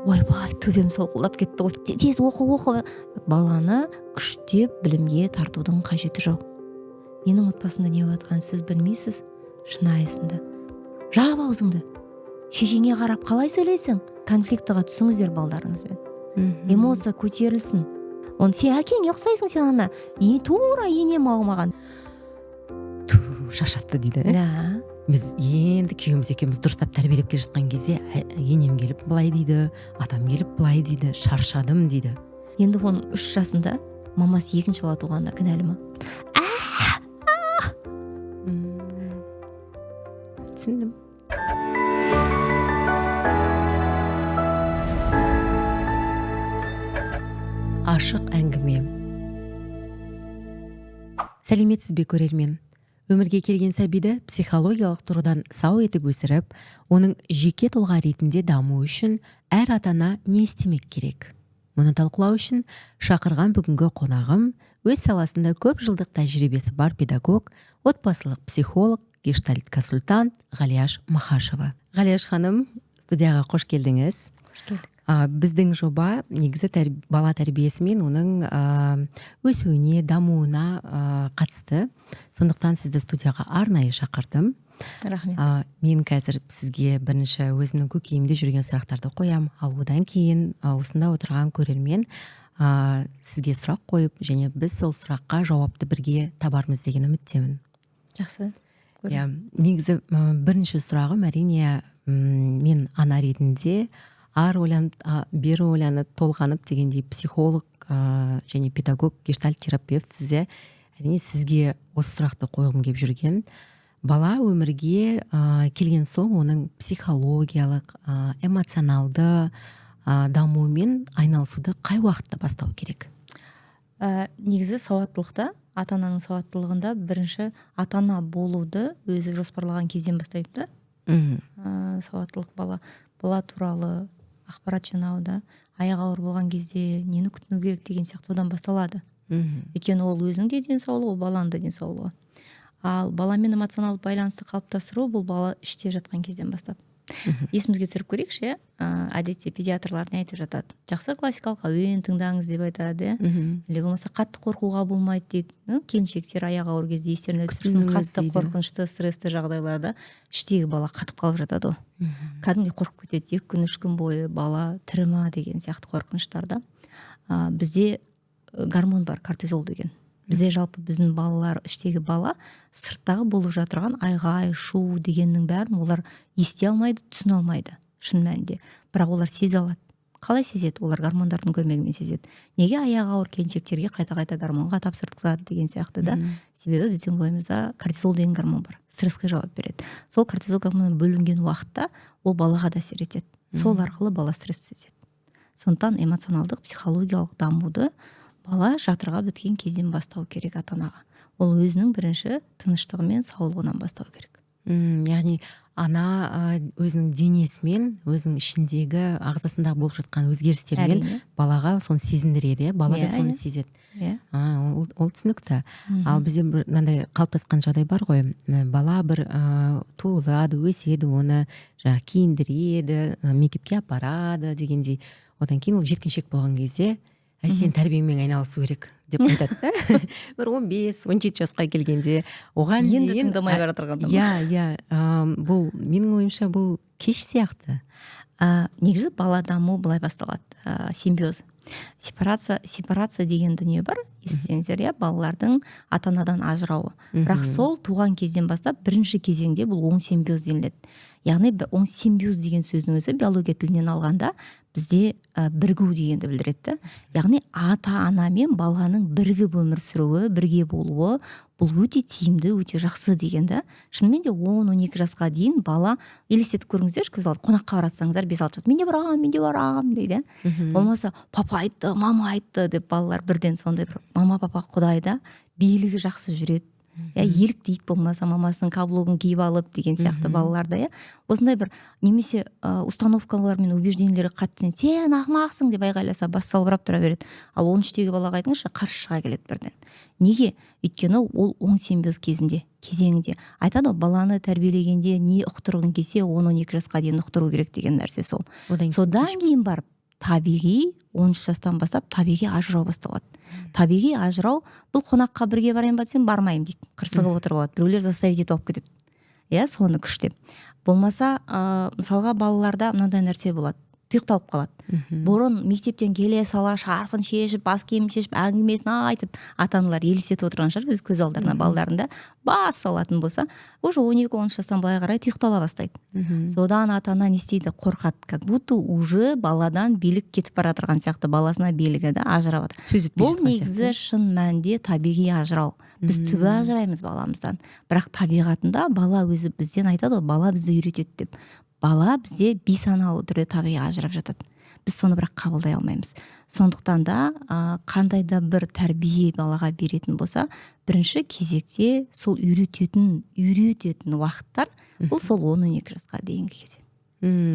ойбай төбем солқылдап кетті ғой, тез оқы. Баланы күштеп білімге тартудың қажеті жоқ. Менің отбасымда не болып жатқанын сіз білмейсіз. Шынайысында жап аузыңды, шешеңе қарап қалай сөйлейсің, конфликтіға түсіңіздер балдарыңызбен. Эмоция көтерілсін. Оны сен әкеңе ұқсайсың, сен ана тура енем аумаған. Шашатты дейді. Да. Біз енді күйеуіміз екеуміз дұрыстап тәрбиелеп келе жатқан кезде енем келіп былай дейді, атам келіп былай дейді, шаршадым дейді. Енді оның 3 жасында мамасы екінші бала туғанда кінәлі ма? Түсіндім. Ашық әңгіме. Сәлеметсіз бе көрермен? Өмірге келген сәбиді психологиялық тұрғыдан сау етіп өсіріп, оның жеке тұлға ретінде даму үшін әр ата-ана не істемек керек? Мұны талқылау үшін шақырған бүгінгі қонағым өз саласында көп жылдық тәжірибесі бар педагог, отбасылық психолог, гештальт консультант Ғалияш Махашева. Ғалияш ханым, студияға қош келдіңіз. Біздің жоба негізі бала тәрбиесі мен оның өсуіне, дамуына қатысты. Сондықтан сізді студияға арнайы шақырдым. Рахмет. Мен қазір сізге бірінші өзімнің көкейімде жүрген сұрақтарды қоям, ал одан кейін осында отырған көрермен сізге сұрақ қойып, және біз сол сұраққа жауапты бірге табармыз деген үміттемін. Жақсы. Негізі бірінші сұрағым әрине мен ана ретінде ар ойланып, бері ойланып, толғанып дегендей психолог және педагог, гештальт терапевт әрине сізге осы сұрақты қойғым келіп жүрген. Бала өмірге келген соң оның психологиялық, эмоционалды дамуымен айналысуды қай уақытта бастау керек? Негізі сауаттылықта, ата-ананың сауаттылығында бірінші ата-ана болуды өзі жоспарлаған кезден бастайды да. Сауаттылық бала туралы ақпарат жинауда, аяғы ауыр болған кезде нені күтіну керек деген сияқты одан басталады. Өйткені ол өзінің де денсаулығы, ол баланың да денсаулығы. Ал баламен эмоционалды байланысты қалыптастыру бұл бала іште жатқан кезден бастап. Есімізге түсіріп көрейікші, әдетте педиатрлар не айтып жатады? Жақсы классикалық әуен тыңдаңыз деп айтады, или болмаса қатты қорқуға болмайды дейді. Келіншектер аяғы ауыр кезде естеріне түсірсін, қатты қорқынышты, стрессті жағдайларда іштегі бала қатып қалып жатады ғой. Кәдімгідей қорқып кетеді, 2 күн 3 күн бойы бала тірі ма деген сияқты қорқыныштарда. Бізде гормон бар, кортизол деген. Бізде жалпы біздің балалар, іштегі бала сырттағы болып жатырған айғай, шу дегеннің бәрін олар ести алмайды, түсіне алмайды шын мәнінде. Бірақ олар сезе алады. Қалай сезеді? Олар гормондардың көмегімен сезеді. Неге аяғы ауыр келіншектерге қайта-қайта гормонға тапсыртқызады деген сияқты да? Себебі біздің бойымызда кортизол деген гормон бар. Стресске жауап береді. Сол кортизол гормоны бөлінген уақытта ол балаға да әсер етеді. Сол арқылы бала стресс сезеді. Сондықтан эмоционалдық, психологиялық дамуды бала жатырға біткен кезден бастау керек ата-анаға. Ол өзінің бірінші тыныштығы мен саулығынан бастау керек. Яғни ана өзінің денесімен, өзінің ішіндегі ағзасындағы болып жатқан өзгерістермен балаға соны сезіндіреді, бала да соны сезеді. Ол түсінікті. Ал бізде мынандай қалыптасқан жағдай бар ғой, бала бір туылады, өседі, оны киіндіреді, мектепке апарады дегендей. Одан кейін ол жеткіншек болған кезде сен тәрбиеңмен айналысу керек деп айтады. Бір 15-17 жасқа келгенде оған дейін енді тыңдамай бара тұрғанда. Бұл менің ойымша бұл кеш сияқты. Негізі бала даму былай басталады. Симбиоз. Сепарация деген дүние бар. Естісеңіздер, балалардың ата-анадан ажырауы. Бірақ сол туған кезден бастап бірінші кезеңде бұл оң симбиоз деніледі. Яғни оң симбиоз деген сөздің өзі биология тілінен алғанда бізде бірігу дегенді білдіреді. Яғни ата-ана мен баланың бірігіп өмір сүруі, бірге болуы бұл өте тиімді, өте жақсы дегенді. Шынымен де 10-12 жасқа дейін бала елестетіп көріңіздерші, көз алдына қонаққа баратсаңыздар 5-6 жас, мен де барам дейді. Болмаса папа айтты, мама айтты деп балалар бірден сондай бір мама папа құдайда билігі жақсы жүреді. Елік дейді, болмаса мамасының каблугын киіп алып деген сияқты балаларда. Осындай бір немесе установкалар мен убеждениелері қатты, сен ақымақсың деп айғайласа бас салбырап тұра береді. Ал 13-тегі балаға айтыңызшы, қарсы шыға келеді бірден. Неге? Өйткені ол оң симбиоз кезеңінде. Айтады, баланы тәрбиелегенде не ұқтырғың келсе 10-12 жасқа дейін ұқтыру керек деген нәрсе сол. Содан кейін барып табиғи 13 жастан бастап табиғи ажырау басталады. Табиғи ажырау бұл қонаққа бірге барайын ба десем бармаймын дейді. Қырсығып отырып алады. Біреулер заставить етіп алып кетеді. Иә, соны күштеп. Болмаса, мысалға балаларда мынандай нәрсе болады. Тұйықталып қалады. Бұрын мектептен келе сала шарфын шешіп, бас киімін шешіп, әңгімесін айтып, ата-аналар елестетіп отырған шығар өз көз алдарына балаларында бас салатын болса, уже 12-13 жастан былай қарай тұйықтала бастайды. Содан ата-ана не істейді? Қорқады. Как будто уже баладан билік кетіп бара жатқан сияқты, баласына билігі да ажырап жатыр. Бұл негізі шын мәнінде табиғи ажырау. Біз түбі ажыраймыз баламыздан. Бірақ табиғатында бала өзі бізден айтады, бала бізді үйретеді деп. Бала бізде бейсаналы түрде табиғи ажырап жатады. Біз соны бірақ қабылдай алмаймыз. Сондықтан да қандай да бір тәрбие балаға беретін болса, бірінші кезекте сол үйрететін уақыттар бұл сол 12 жасқа дейінгі кезде.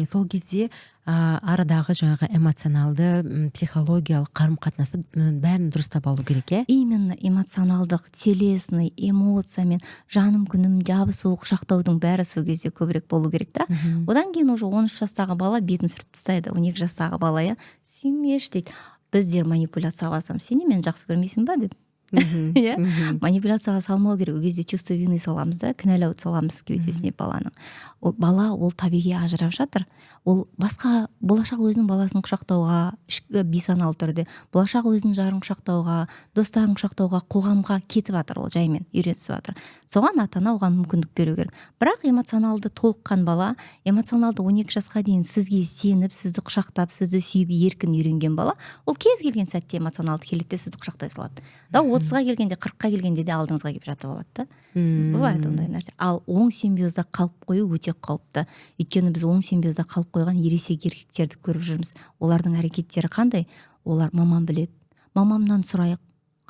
Сол кезде арадағы жаңағы эмоционалды, психологиялық қарым-қатынасы бәрін дұрыстап алу керек, е? Именно эмоционалдық, телесный, эмоциямен жаным күнім жабысу, құшақтаудың бәрі сол кезде көбірек болу керек та. Одан кейін уже 13 жастағы бала бетін сүріп тастайды. 12 жастағы бала сүймеш дейді. Біздер манипуляцияға басам, сен мені жақсы көрмейсің ба деп. Манипуляцияға салмау керек. Ол кезде чувство вины саламыз да, кінәлауды саламыз кеудесіне баланың. Бала ол табиғи ажырап жатыр. Ол басқа болашақ өзінің баласын құшақтауға, ішкі бейсаналы түрде, болашақ өзінің жарын құшақтауға, достарын құшақтауға, қоғамға кетіп жатыр, ол жаймен үйренісіп жатыр. Соған ата-ана оған мүмкіндік беру керек. Бірақ эмоционалды толыққан бала, эмоционалды 12 жасқа дейін сізге сеніп, сізді құшақтап, сізді сүйіп еркін үйренген бала, ол кез келген сәтте эмоционалды келеді де сізді құшақтай салады. Да 30-ға келгенде, 40-қа келгенде де алдыңызға келіп жатып алады да. Бывает ондай нәрсе. Ал оң симбиозда қалып қою өте қауіпті. Өйткені біз оң симбиозда қалып қойған ересек еркектерді көріп жүрміз. Олардың әрекеттері қандай? Олар мамам біледі. Мамамнан сұрайық.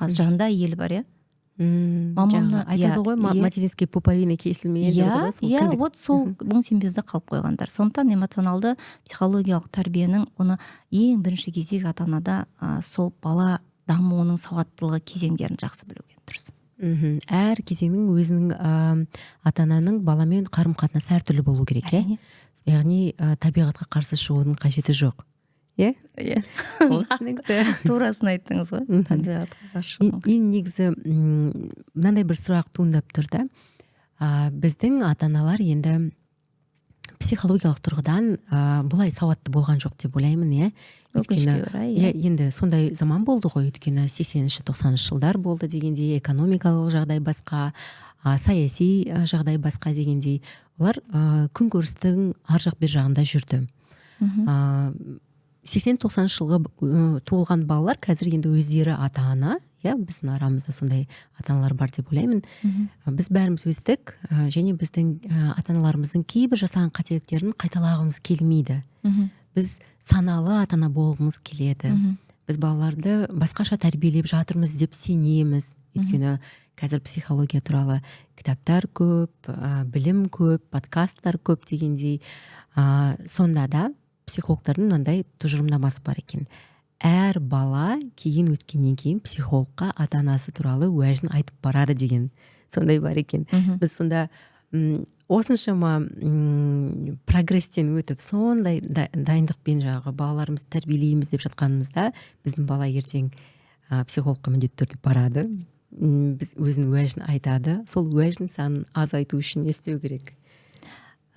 Қазір жанында әйелі бар, иә? Мамамна айтады ғой, материнский пуповина кесілмеген. Вот сол оң симбиозда қалып қойғандар. Сондықтан эмоционалды психологиялық тәрбиенің оны ең бірінші кезек ата-анада сол бала дамуының сауаттылығы кезеңдерін жақсы білуге дұрыс. Әр кезеңнің өзінің ата-ананың баламен қарым-қатынасы әртүрлі болу керек, е? Яғни табиғатқа қарсы шығудың қажеті жоқ. Е? Ол түсінікті. Турасын айттыңыз ғой, табиғатқа қарсы шығу. Негізі мынандай бір сұрақ туындап тұр да. Біздің ата-аналар енді психологиялық тұрғыдан бұлай сауатты болған жоқ деп ойлаймын, е? Енді сондай заман болды ғой, өйткені 80-90 жылдар болды дегендей, экономикалық жағдай басқа, саяси жағдай басқа дегендей. Олар күн көрістің ар жақ бер жағында жүрді. 80-90 жылғы туылған балалар қазір енді өздері ата-ана, біздің арамызда сондай ата-аналар бар деп ойлаймын. Біз бәріміз өстік, және біздің ата-аналарымыздың кейбір жасаған қателіктерін қайталағымыз келмейді. Біз саналы ата-ана болғымыз келеді. Біз балаларды басқаша тәрбиелеп жатырмыз деп сенеміз. Өйткені қазір психология туралы кітаптар көп, білім көп, подкасттар көп дегендей. Сонда да психологтардың мынандай тұжырымдамасы бар екен. Әр бала кейін өскеннен кейін психологқа ата-анасы туралы уәжін айтып барады деген сондай бар екен. Біз сонда осыншама прогресстен өтіп, сондай дайындықпен жаңағы балаларымызды тәрбиелейміз деп жатқанымызда, біздің бала ертең психологқа міндетті түрде барады. Біз өзінің уәжін айтады. Сол уәжін санын азайту үшін не істеу керек?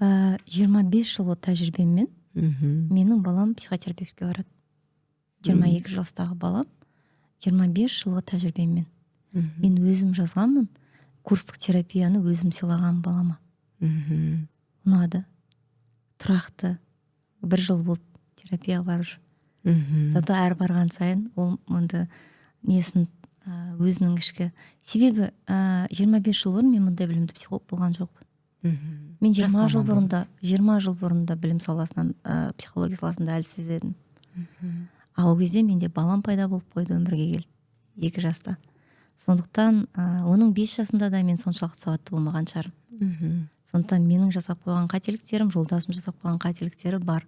25 жылғы тәжірибеммен менің балам психотерапевтке барады. 22 жастағы балам 25 жылғы тәжірибеммен. Мен өзім жазғанмын, курстық терапияны өзім сыйлаған балама. Ұнады, тұрақты, 1 жыл болды терапияға барып жүр. Зато әр барған сайын ол мұнды несін өзінің ішкі. Себебі 25 жыл бұрын мен мұндай білімді психолог болған жоқпын. Мен 20 жыл бұрында білім саласынан, психология саласында әлсіз едім. Ол кезде менде балам пайда болып қойды, өмірге келді 2 жаста. Сондықтан оның 5 жасында да мен соншалықты сауатты болмаған шығармын. Сондықтан менің жасап қойған қателіктерім, жолдасым жасап қойған қателіктері бар.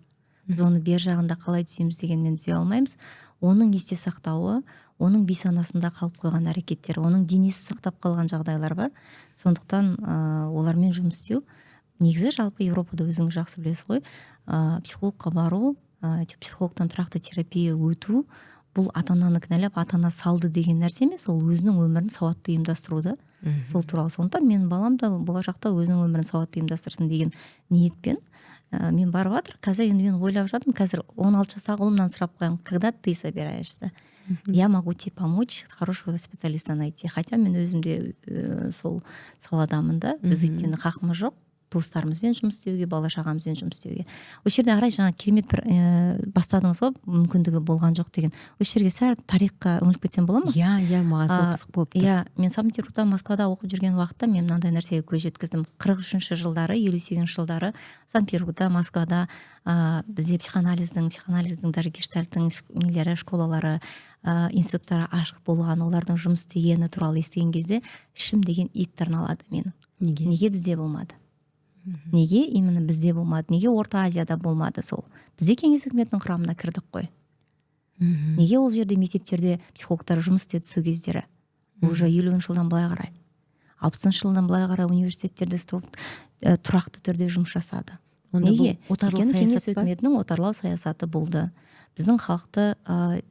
Біз оны бер жағында қалай түземіз дегенмен түзе алмаймыз. Оның есте сақтауы, оның бейсанасында қалып қойған әрекеттері, оның денесі сақтап қалған жағдайлар бар. Сондықтан олармен жұмыс істеу. Негізі жалпы Европада өзіңіз жақсы білесіз ғой, психологқа бару психологтан тұрақты терапия өту бұл ата ананы кінәлап ата ана салды деген нәрсе емес, ол өзінің өмірін сауатты ұйымдастыруды. Сол туралы сондықтан менің балам да болашақта өзінің өмірін сауатты ұйымдастырсын деген ниетпен мен барып жатыр. Қазір енді мен ойлап жатырмын, қазір 16 жастағы ұлымнан сұрап қоямын, когда ты собираешься? Я могу тебе помочь хорошего специалиста найти. Хотя мен өзім де сол саладамын да. Біз өйткені хақымыз жоқ туыстарымызбен жұмыс істеуге, бала шағамызбен жұмыс істеуге. Осы жерде қарай жаңа керемет бір бастадыңыз ғой, мүмкіндігі болған жоқ деген. Осы жерге сәл тарихқа үңіліп кетсем бола ма? Иә, маған сол қызық болып тұр. Иә, мен Санкт-Петербургта, Москвада оқып жүрген уақытта мен мынандай нәрсеге көз жеткіздім. 43-ші жылдары, 58-ші жылдары Санкт-Петербургта, Москвада бізде психоанализдің даже гештальттың нелері, школалары, институттары ашық болған, олардың жұмыс істегені туралы естіген кезде ішім деген ит тырналады мені. Неге бізде болмады? Неге именно бізде болмады? Неге Орта Азияда болмады сол? Бізде кеңес үкіметінің құрамына кірдік қой. Неге ол жерде мектептерде психологтар жұмыс істеді сол кездері? Уже 50-ші жылдан былай қарай. 60-ші жылдан былай қарай университеттерде тұрақты түрде жұмыс жасады. Неге? Өйткені кеңес үкіметінің отарлау саясаты болды. Біздің халықты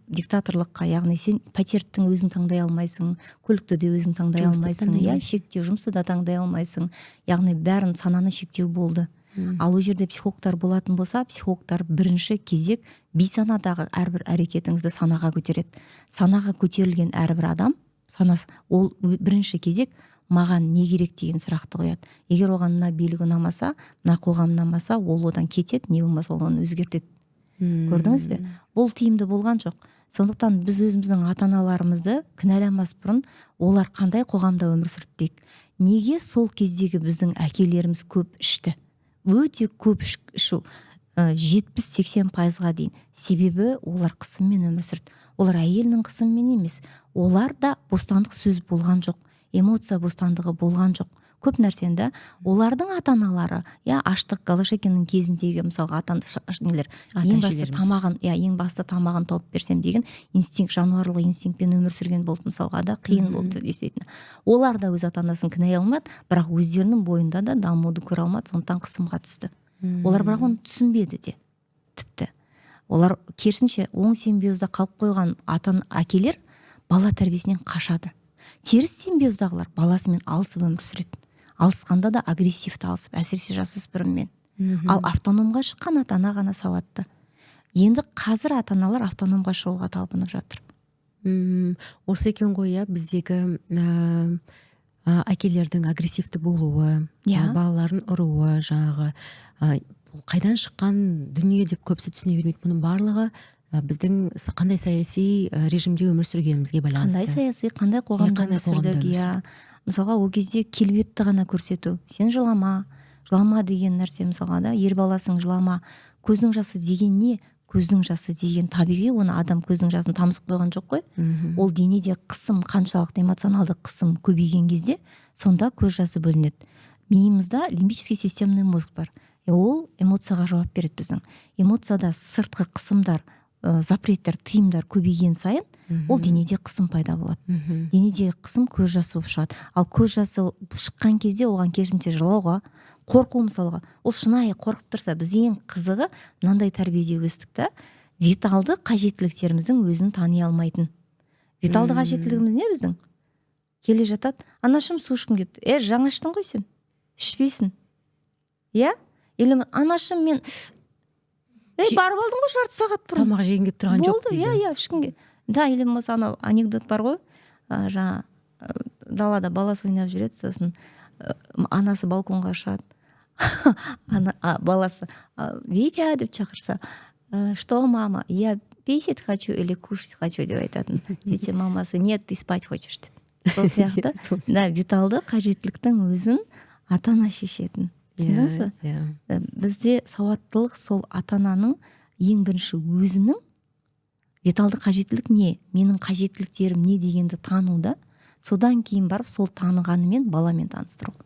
диктаторлыққа, яғни сен пәтердің өзің таңдай алмайсың, көлікті де өзің таңдай алмайсың, шектеу, жұмысты да таңдай алмайсың. Яғни бәрін сананы шектеу болды. Ал ол жерде психологтар болатын болса, психологтар бірінші кезек бейсанадағы әрбір әрекетіңізді санаға көтереді. Санаға көтерілген әрбір адам, санасы, ол бірінші кезек маған не керек деген сұрақты қояды. Егер оған мына билік ұнамаса, мына қоғам ұнамаса, ол одан кетеді, не болмаса оны өзгертеді. Көрдіңіз бе? Бұл тиімді болған жоқ. Сондықтан біз өзіміздің ата-аналарымызды кінәламас бұрын, олар қандай қоғамда өмір сүрді дейік. Неге сол кездегі біздің әкелеріміз көп ішті? Өте көп ішу, 70-80%-ға дейін. Себебі олар қысыммен өмір сүрді. Олар әйелінің қысыммен емес. Олар да бостандық сөз болған жоқ. Эмоция бостандығы болған жоқ. Көп нәрсенді олардың ата-аналары, аштық Голошекиннің кезіндегі мысалға нелер, ең басты тамағын тауып берсем деген инстинкт, жануарлық инстинктпен өмір сүрген болды мысалға да, қиын болды десейтін. Олар да өз ата-анасын кінәй алмады, бірақ өздерінің бойында да дамуды көре алмады, сондықтан қысымға түсті. Олар бірақ оны түсінбеді де. Тіпті олар керісінше оң симбиозда қалып қойған әкелер бала тәрбиесінен қашады. Теріс симбиоздағылар баласымен алысып өмір сүреді. Алысқанда да агрессивті алысып, әсіресе жасөспіріммен. Ал автономға шыққан ата-ана ғана сауатты. Енді қазір ата-аналар автономға шығуға талпынып жатыр. Осы екен ғой, біздегі әкелердің агрессивті болуы, балаларын ұруы, жаңағы қайдан шыққан дүние деп көбісі түсіне бермейді. Бұның барлығы біздің қандай саяси режимде өмір сүргенімізге байланысты. Қандай саяси, қандай қоғамда өмір сүрдік. Мысалға, ол кезде келбетті ғана көрсету. Сен жылама деген нәрсе мысалға да, ер баласың жылама. Көздің жасы деген не? Көздің жасы деген табиғи, оны адам көздің жасын тамызып қойған жоқ қой. Ол денеде қысым, қаншалықты эмоционалды қысым көбейген кезде, сонда көз жасы бөлінеді. Миымызда лимбический системный мозг бар. Ол эмоцияға жауап береді біздің. Эмоцияда сыртқы қысымдар, запреттер, тыйымдар көбейген сайын, ол денеде қысым пайда болады. Денеде қысым көз жасы болып шығады. Ал көз жасы шыққан кезде оған керісінше жылауға, қорқу мысалға. Ол шынайы қорқып тұрса, біз ең қызығы мынандай тәрбиеде өстік та, виталды қажеттіліктеріміздің өзін тани алмайтын. Виталды қажеттілігіміз не біздің? Келе жатады, анашым су ішкім келіпті. Жаңа іштің ғой сен? Ішпейсің. Или анашым мен барып алдың ғой жарты сағат бұрын. Тамақ жеген келіп тұрған жоқ дейді. Болды, ішкімге. Да, или болмаса анау анекдот бар ғой. Жаңа далада баласы ойнап жүреді, сосын анасы балконға шығады. Баласы Витя деп шақырса, что мама, я писать хочу или кушать хочу деп айтатын. Сөйтсе мамасы, нет, ты спать хочешь деп. Сол сияқты, да, виталды қажеттіліктің өзін ата-ана шешетін. Түсіндіңіз бе? Бізде сауаттылық сол ата-ананың ең бірінші өзінің виталды қажеттілік не? Менің қажеттіліктерім не дегенді тануда, содан кейін барып сол танығанымен баламен таныстыру.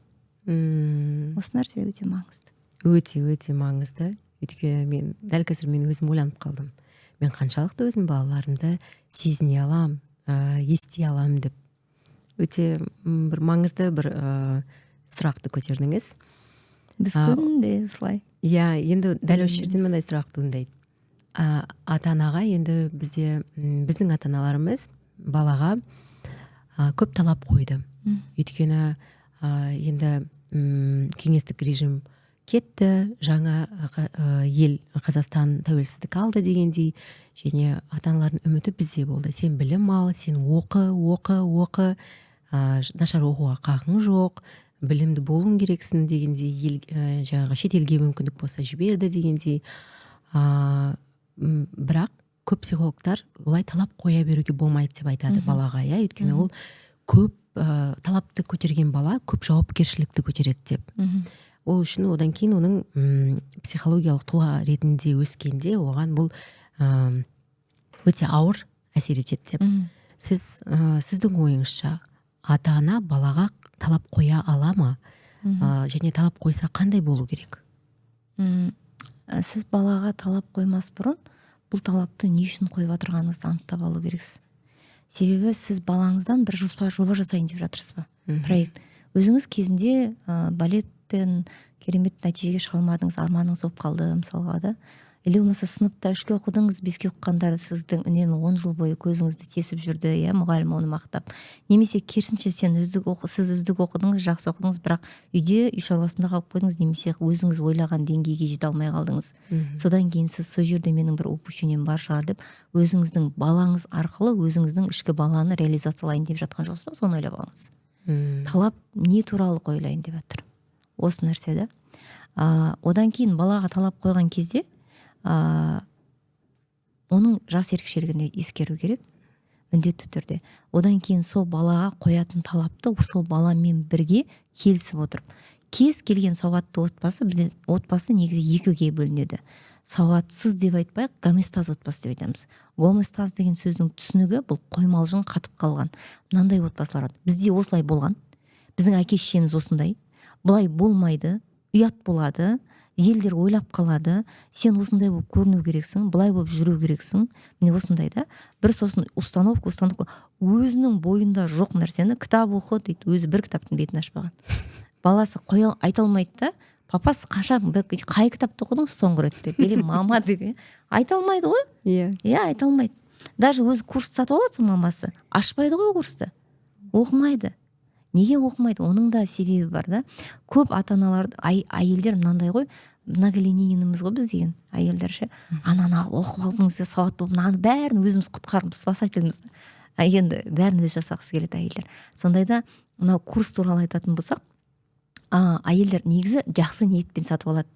Осы нәрсе өте маңызды. Өте маңызды. Өйткені дәл қазір мен өзім ойланып қалдым. Мен қаншалықты өзім балаларымды сезіне алам, ести алам деп. Өте бір маңызды бір сұрақты көтердіңіз. Біз күнде слай. Енді дәл осы жерден мындай сұрақ туындайды. ата анаға енді біздің ата аналарымыз балаға көп талап қойды. Өйткені енді кеңестік режим кетті, жаңа ел Қазақстан тәуелсіздік алды дегендей, және ата аналардың үміті бізде болды. Сен білім ал, сен оқы, нашар оқуға қақың жоқ, білімді болуың керексің дегендей, жаңағы шет елге мүмкіндік болса жіберді дегендей. Бірақ көп психологтар олай талап қоя беруге болмайды деп айтады балаға, өйткені ол көп талапты көтерген бала көп жауапкершілікті көтереді деп. Ол үшін одан кейін оның психологиялық тұлға ретінде өскенде оған бұл өте ауыр әсер етеді деп. Сіздің ойыңызша ата-ана балаға талап қоя ала ма? Және талап қойса қандай болу керек? Сіз балаға талап қоймас бұрын бұл талапты не үшін қойып отырғаныңызды анықтап алу керексіз. Себебі сіз балаңыздан бір жоба жасайын деп жатырсыз ба? Проект. Өзіңіз кезінде балеттен керемет нәтижеге шыға алмадыңыз, арманыңыз болып қалды мысалға да. Или болмаса сыныпта 3-ке оқыдыңыз, 5-ке оқығандар сіздің үнемі 10 жыл бойы көзіңізді тесіп жүрді, мұғалім оны мақтап. Немесе керісінше сіз үздік оқыдыңыз, жақсы оқыдыңыз, бірақ үйде үй шаруасында қалып қойдыңыз, немесе өзіңіз ойлаған деңгейге жете алмай қалдыңыз. Содан кейін сіз сол жерде менің бір упущением бар шығар деп, өзіңіздің балаңыз арқылы өзіңіздің ішкі баланы реализациялайын деп жатқан жоқсыз ба? Соны ойлап алыңыз. Талап не туралы қойылайын деп жатыр? Осы нәрсе да. Одан кейін балаға талап қойған кезде оның жас ерекшелігіне ескеру керек, міндетті түрде. Одан кейін сол балаға қоятын талапты сол баламен бірге келісіп отырып. Кез келген сауатты отбасы негізі екіге бөлінеді. Сауатсыз деп айтпайық, гоместаз отбасы деп айтамыз. Гоместаз деген сөздің түсінігі бұл қоймалжың қатып қалған. Мынандай отбасылар. Бізде осылай болған. Біздің әке-шешеміз осындай. Бұлай болмайды, ұят болады. Елдер ойлап қалады, сен осындай болып көріну керексің, бұлай болып жүру керексің. Міне осындай да. Бір сосын установка. Өзінің бойында жоқ нәрсені кітап оқы дейді. Өзі бір кітаптың бетін ашпаған. Баласы айта алмайды да, папасы қашан қай кітапты оқыдыңыз соңғы рет деп, или мама деп айта алмайды ғой. Айта алмайды. Даже өзі курс сатып алады сол мамасы. Ашпайды ғой курсты. Оқымайды. Неге оқымайды? Оның да себебі бар да. Көп ата-аналар, әйелдер мынандай ғой, многолинейніміз ғой біз деген әйелдер ше. Ананы оқып алдыңыз, сауатты болып, мынаны бәрін өзіміз құтқарымыз, спасательміз. Енді бәрін де жасағысы келеді әйелдер. Сондайда мынау курс туралы айтатын болсақ, әйелдер негізі жақсы ниетпен сатып алады.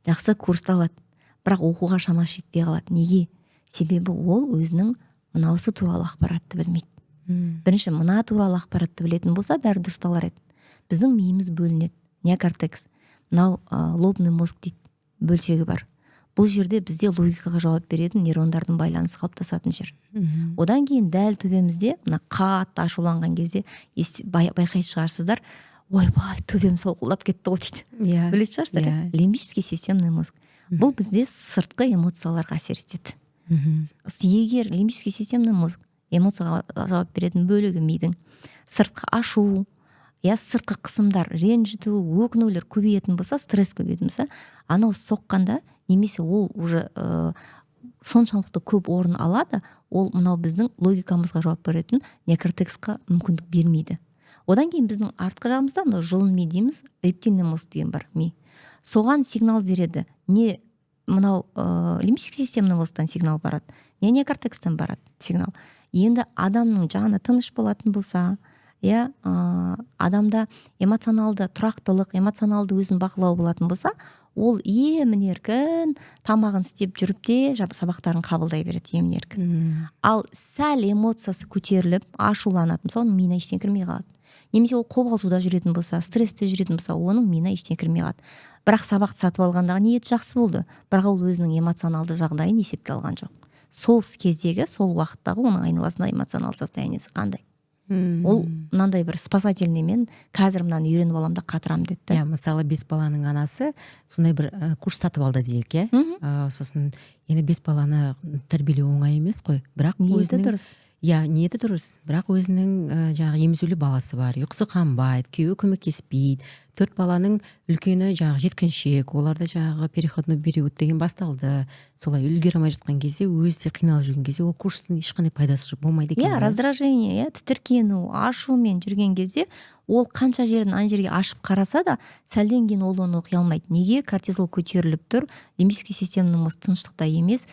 Жақсы курсты алады. Бірақ оқуға шамасы жетпей қалады. Неге? Себебі ол өзінің мынаусы туралы ақпаратты білмейді. Бірінші мына туралы ақпаратты білетін болса, бәрі дұрысталар еді. Біздің миымыз бөлінеді. Неокортекс. Мынау лобный мозг дейді, бөлшегі бар. Бұл жерде бізде логикаға жауап беретін нейрондардың байланысы қалыптасатын жер. Одан кейін дәл төбемізде, мына қатты ашуланған кезде байқайтын шығарсыздар, ойбай, төбем солқылдап кетті ғой дейді. Білетін шығарсыздар. Лимбический системный мозг. Бұл бізде сыртқы эмоцияларға әсер етеді. Егер лимбический системный мозг эмоцияға жауап беретін бөлігі мидың сыртқы ашу, сыртқы қысымдар, ренжіту, өкінулер көбейетін болса, стресс көбейетін болса, анау соққанда, немесе ол уже соншалықты көп орын алады, ол мынау біздің логикамызға жауап беретін неокортексқа мүмкіндік бермейді. Одан кейін біздің артқы жағымызда мынау жұлын ми дейміз, рептильный мозг деген бар ми. Соған сигнал береді. Не мынау лимбический системный мозгтан сигнал барады, не неокортекстан барады сигнал. Енді адамның жаны тыныш болатын болса, адамда эмоционалды тұрақтылық, эмоционалды өзін бақылау болатын болса, ол емін-еркін тамағын істеп жүріп те сабақтарын қабылдай береді емін-еркін. Ал сәл эмоциясы көтеріліп, ашуланатын болса, оның миына ештеңе кірмей қалады. Немесе ол қобалжуда жүретін болса, стрессте жүретін болса, оның миына ештеңе кірмей қалады. Бірақ сабақты сатып алғандағы ниеті жақсы болды, бірақ ол өзінің эмоционалды жағдайын есепке алған жоқ. Сол кездегі, сол уақыттағы оның айналасында эмоционалды состояниесі қандай? Ол мынандай бір спасательный, мен қазір мынаны үйреніп аламын да қатырам деді. Мысалы 5 баланың анасы сондай бір курс сатып алды дейік, сосын енді 5 баланы тәрбиелеу оңай емес қой, бірақ ниеті дұрыс. Ниеті дұрыс, бірақ өзінің жаңағы емізулі баласы бар, ұйқысы қанбайды, күйеуі көмектеспейді, төрт баланың үлкені жаңағы жеткіншек, оларда жаңағы переходной период деген басталды. Солай үлгере алмай жатқан кезде, өзі де қиналып жүрген кезде ол курстың ешқандай пайдасы болмайды екен. Раздражение, тітіркену, ашумен жүрген кезде ол қанша жерін ана жерге ашып қараса да сәлден кейін ол оны оқи алмайды. Неге? Кортизол көтеріліп тұр, лимбический системаның тыныштықта емес,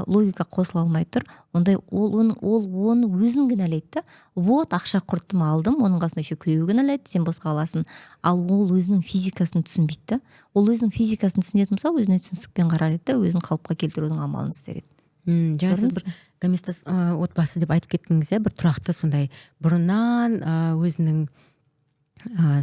логика қосыла алмай тұр. Ондай ол оны өзін кінәлайды да. Вот, ақша құрттым, алдым, оның қасында еще күйеуі кінәлайды, сен босқа аласың. Ал ол өзінің физикасын түсінбейді да. Ол өзінің физикасын түсінетін болса, өзіне түсіністікпен қарар еді да, өзін қалыпқа келтірудің амалын істер еді. Жаңа сіз бір гомеостаз отбасы деп айтып кеттіңіз, бір тұрақты сондай бұрыннан өзінің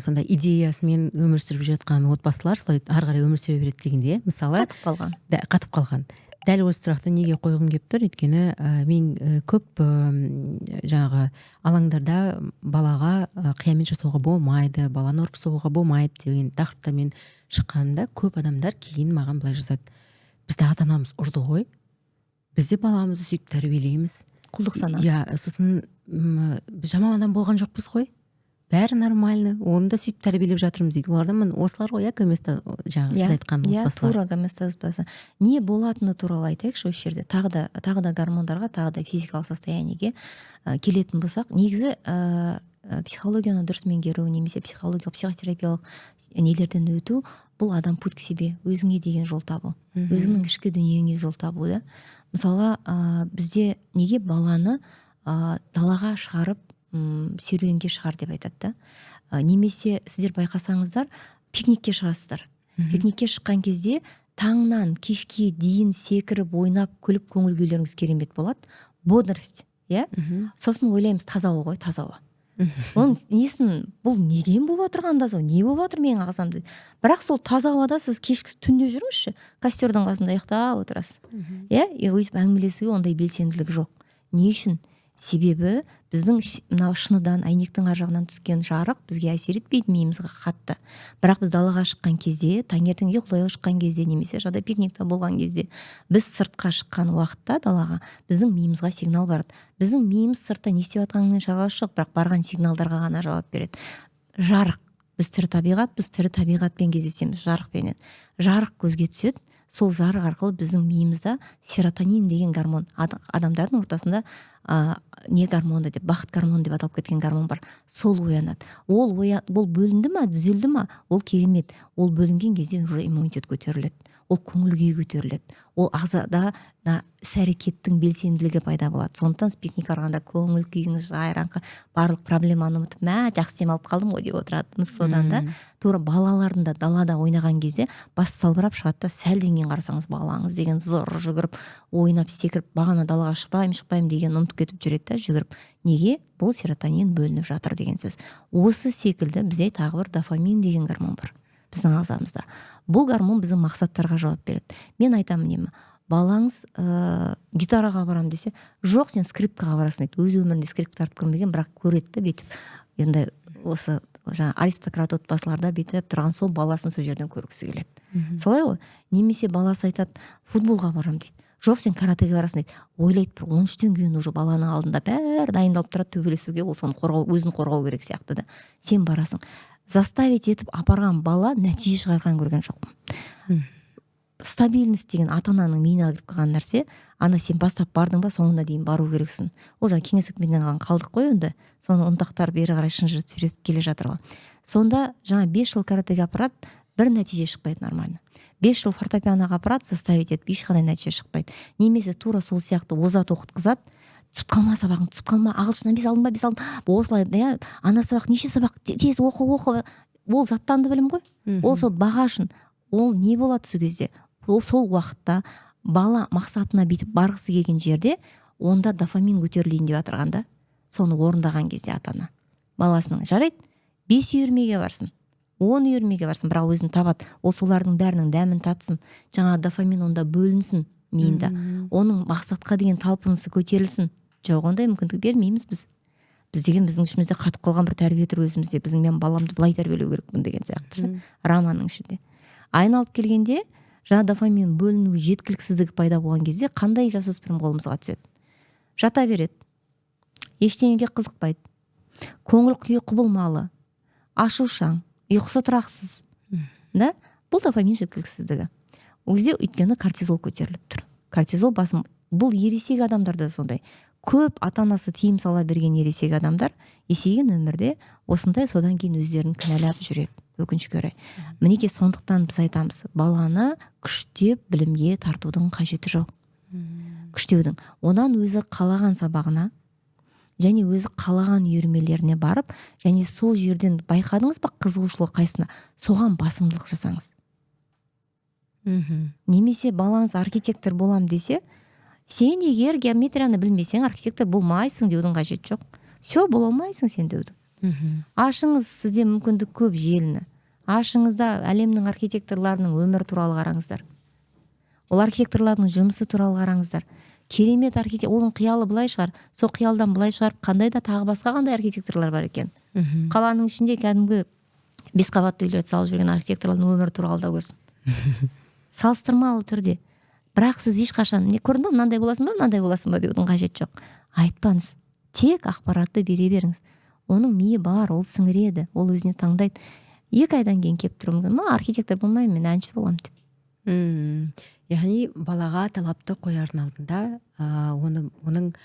сондай идеясымен өмір сүріп жатқан отбасылар солай ары қарай өмір сүре береді дегенде, мысалы қатып қалған. Дәл осы сұрақты неге қойғым келіп тұр? Өйткені мен көп жаңағы алаңдарда балаға қиямет жасауға болмайды, баланы ұрып соғуға болмайды деген тақырыптармен шыққанда көп адамдар кейін маған былай жазады: бізді ата-анамыз ұрды ғой, біз де баламызды сөйтіп тәрбиелейміз. Құлдық сана. Сосын біз жаман адам болған жоқпыз ғой, бәрі нормально, оны да сөйтіп тәрбиелеп жатырмыз дейді. Олардан осылар ғой, гомеостаз, жаңағы сіз айтқан отбасылар. Тура гомеостаз отбасы. Не болатыны туралы айтайықшы осы жерде. Тағы да гормондарға, тағы да физикалық состояниеге келетін болсақ, негізі психологияны дұрыс меңгеру немесе психологиялық, психотерапиялық нелерден өту, бұл адам путь к себе, өзіңе деген жол табу, өзіңнің ішкі дүниеңе жол табу да. Мысалға, бізде неге баланы далаға шығарып серуенге шығар деп айтады да. Немесе сіздер байқасаңыздар, пикникке шығасыздар. Пикникке шыққан кезде таңнан кешке дейін секіріп, ойнап, күліп, көңіл күйлеріңіз керемет болады. Бодрость, сосын ойлаймыз, таза ауа ғой, таза ауа. Оның несін, бұл неден болып отырған таза ауа, не болып отыр менің ағзамды? Бірақ сол таза ауада сіз кешкі түнде жүріңізші, костердің қасында ұйықтап отырасыз. Өйтіп әңгімелесуге ондай белсенділік жоқ. Не үшін? Себебі біздің мынау шыныдан, әйнектің ар жағынан түскен жарық бізге әсер етпейді, миымызға қатты. Бірақ біз далаға шыққан кезде, таңертең ұйқылауға шыққан кезде, немесе жағдай пикникта болған кезде, біз сыртқа шыққан уақытта далаға біздің миымызға сигнал барады. Біздің миымыз сыртта не істеп жатқанымен шаруасы жоқ, бірақ барған сигналдарға ғана жауап береді. Жарық. Біз тірі табиғатпен кездесеміз, жарықпенен. Жарық көзге түседі. Сол жарық арқылы біздің миымызда серотонин деген гормон, адамдардың ортасында не гормоны деп, бақыт гормоны деп аталып кеткен гормон бар. Сол оянады. Ол бөлінді ма, түзелді ма, ол керемет. Ол бөлінген кезде уже иммунитет көтеріледі. Ол көңіл күй көтеріледі. Ол ағзада іс-әрекеттің белсенділігі пайда болады. Сондықтан пикник арғанда көңіл күйіңіз жайраңқы, барлық проблеманы ұмытып, жақсы демалып қалдым ғой деп отыратынбыз. Содан да тура балалардың да далада ойнаған кезде бас салбырап шығады да, сәлден кейін қарасаңыз балаңыз деген зор жүгіріп, ойнап, секіріп, бағана далаға шықпаймын деген ұмытып кетіп жүреді да, жүгіріп. Неге? Бұл серотонин бөлініп жатыр деген сөз. Осы секілді бізде тағы бір дофамин деген гормон бар біздің ағзамызда. Бұл гормон біздің мақсаттарға жауап береді. Мен айтамын деймін, балаңыз гитараға барам десе, жоқ, сен скрипкаға барасың дейді. Өз өмірінде скрипка тартып көрмеген, бірақ көреді да бетіп. Енді осы аристократ отбасыларда бетіп тұрған сол баласын сол жерден көргісі келеді. Солай ғой. Немесе баласы айтады, футболға барам дейді. Жоқ, сен каратеге барасың дейді. Ойлайды, бір 13-тен кейін уже баланың алдында бәрі дайындалып тұрады төбелесуге, ол соны өзін қорғау керек сияқты да. Сен барасың. Заставить етіп апарған бала нәтиже шығарған көрген жоқпын. Стабильность деген ата-ананың миына кіріп қалған нәрсе. Ана, сен бастап бардың ба, соңына дейін бару керексің. Ол жаңа кеңес үкіметінен қалған қалдық қой енді. Соны ұнтақтар бері қарай шынжырып сүйретіп келе жатыр ғой. Сонда жаңа 5 жыл каратеге апарады, бір нәтиже шықпайды нормально. 5 жыл фортепианоға апарады, заставить етіп, ешқандай нәтиже шықпайды. Немесе тура сол сияқты озат оқытқызады. Түсіп қалма сабағың, түсіп қалма, ағылшыннан 5 алдым ба, осылай, ана сабақ, неше сабақ, тез оқы. Ол заттанды білім ғой. Ол сол бағашын. Ол не болады сол кезде? Ол сол уақытта бала мақсатына битіп барғысы келген жерде, онда дофамин көтерілейін деп отырғанда, соны орындаған кезде ата-ана баласының жарайды, 5 үйірмеге барсын, 10 үйірмеге барсын, бірақ өзін табады. Ол солардың бәрінің дәмін татсын. Жаңа дофамин онда бөлінсін миында. Оның мақсатқа деген талпынысы көтерілсін. Жоқ, ондай мүмкіндік бермейміз біз. Біз деген біздің ішімізде қатып қалған бір тәрбие тұр өзімізде. Мен баламды былай тәрбиелеу керекпін деген сияқты. Романның ішінде. Айналып келгенде, жаңа дофамин бөліну жеткіліксіздігі пайда болған кезде қандай жасөспірім қолымызға түседі? Жата береді. Ештеңеге қызықпайды. Көңіл күйі құбылмалы. Ашушаң, ұйқысы тұрақсыз, да, бұл дофамин жеткіліксіздігі. Ол кезде өйткені кортизол көтеріліп тұр. Кортизол басым. Бұл ересек адамдарда сондай. Көп ата-анасы тиым сала берген ересек адамдар есейген өмірде осындай, содан кейін өздерін кінәлап жүреді, өкінішке орай. Мінекей сондықтан біз айтамыз, баланы күштеп білімге тартудың қажеті жоқ. Күштеудің. Онан өзі қалаған сабағына және өзі қалаған үйірмелеріне барып, және сол жерден байқадыңыз ба қызығушылық қайсына, соған басымдылық жасаңыз. Немесе балаңыз архитектор болам десе, сен егер геометрияны білмесең архитектор болмайсың деудің қажеті жоқ. Все, бола алмайсың сен деудің. Ашыңыз, сізде мүмкіндік көп желіні. Ашыңызда әлемнің архитекторларының өмірі туралы қараңыздар. Ол архитекторлардың жұмысы туралы қараңыздар. Керемет архитектор, оның қиялы былай шығар, сол қиялдан былай шығарып, қандай да тағы басқа қандай архитекторлар бар екен. Қаланың ішінде кәдімгі 5 қабатты үйлерді салып жүрген архитекторлардың өмірі туралы да көрсін. Салыстырмалы түрде. Бірақ сіз ешқашан не көрдің бе, мынандай боласың ба, мынандай боласың ба деудің қажеті жоқ. Айтпаңыз. Тек ақпаратты бере беріңіз. Оның миы бар, ол сіңіреді, ол өзіне таңдайды. 2 айдан кейін келіп тұруы мүмкін, архитектор болмаймын, мен әнші боламын деп. Яғни балаға талапты қоярдың алдында оның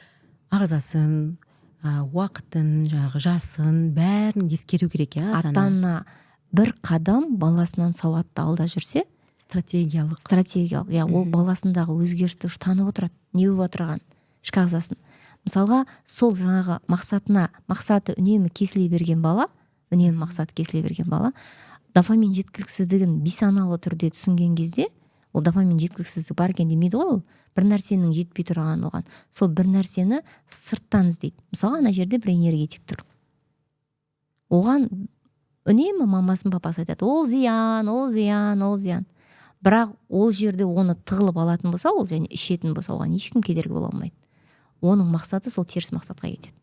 ағзасын, уақытын, жасын бәрін ескеру керек, ата-ана бір қадам баласынан сауатты алда жүрсе, стратегиялық, ол баласындағы өзгерісті танып отырады, не болып отырған ішкі ағзасын. Мысалға, сол жаңағы мақсаты үнемі кесіле берген бала, дофамин жеткіліксіздігін бейсаналы түрде түсінген кезде, ол дофамин жеткіліксіздік бар екен демейді ғой, ол бір нәрсенің жетпей тұрған оған. Сол бір нәрсені сырттан іздейді. Мысалға, ана жерде бір энергетик тұр. Оған үнемі мамасын папасы айтады, ол зиян. Бірақ ол жерде оны тығылып алатын болса, ол және ішетін болса, оған ешкім кедергі бола алмайды. Оның мақсаты сол теріс мақсатқа кетеді.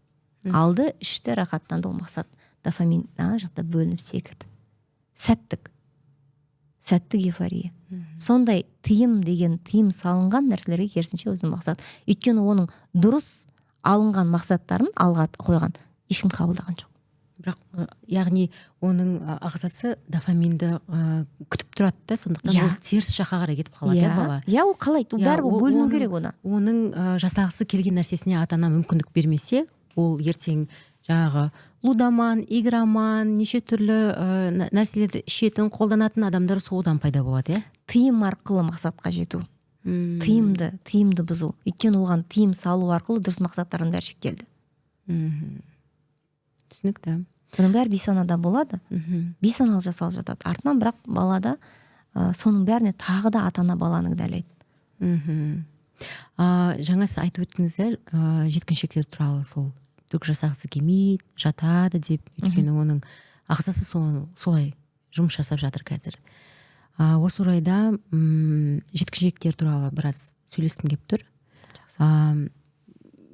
Алды, ішті рахаттанды ол мақсат. Дофамин жақта бөлініп секірді. Сәттік эйфория. Сондай тыйым салынған нәрселерге керісінше өзінің мақсат. Өйткені оның дұрыс алынған мақсаттарын алға қойған ешкім қабылдаған жоқ. Бірақ яғни оның ағзасы дофаминді күтіп тұрады да, сондықтан ол теріс жаққа қарай кетіп қалады, бала. Ол қалайды, бәрі бөліну керек оны. Оның жасағысы келген нәрсесіне ата-ана мүмкіндік бермесе, ол ертең жаңағы лудаман, игроман, неше түрлі нәрселерді ішетін, қолданатын адамдар содан пайда болады, Тыйым арқылы мақсатқа жету. Тыйымды бұзу. Өйткені оған тыйым салу арқылы дұрыс мақсаттардың бәрі шектелді. Түсінікті. Бұның бәрі бейсанада болады. Бейсаналы жасалып жатады. Артынан бірақ балада соның бәріне тағы да ата-ана баланы кінәлайды. Жаңа сіз айтып өттіңіздер, жеткіншектер туралы сол түк жасағысы келмейді, жатады деп, өйткені оның ағзасы солай жұмыс жасап жатыр қазір. Осы орайда жеткіншектер туралы біраз сөйлескім келіп тұр.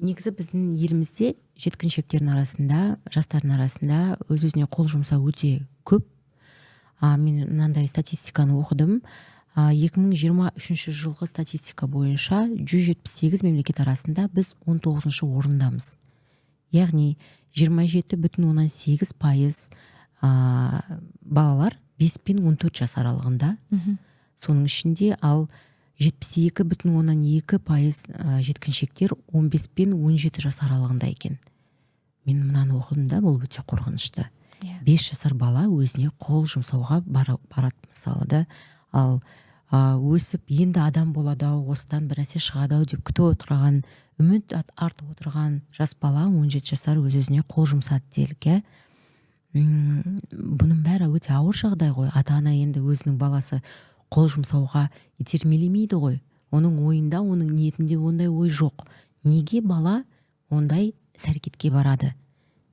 Негізі біздің елімізде жеткіншектердің арасында, жастардың арасында өз-өзіне қол жұмсау өте көп. Мен мынандай статистиканы оқыдым. 2023 жылғы статистика бойынша 178 мемлекет арасында біз 19-шы орындамыз. Яғни 27,8% балалар 5 пен 14 жас аралығында. Соның ішінде ал 72,2% жеткіншектер 15 пен 17 жас аралығында екен. Мен мынаны оқыдым да, бұл өте қорқынышты. 5 жасар бала өзіне қол жұмсауға барады мысалы да, ал өсіп енді адам болады, осыдан бір нәрсе шығады деп күтіп отырған, үміт артып отырған жас бала 17 жасар өз-өзіне қол жұмсады делік. Бұның бәрі өте ауыр жағдай ғой. Ата-ана енді өзінің баласы қол жұмсауға итермелемейді ғой. Оның ойында, оның ниетінде ондай ой жоқ. Неге бала ондай іс-әрекетке барады?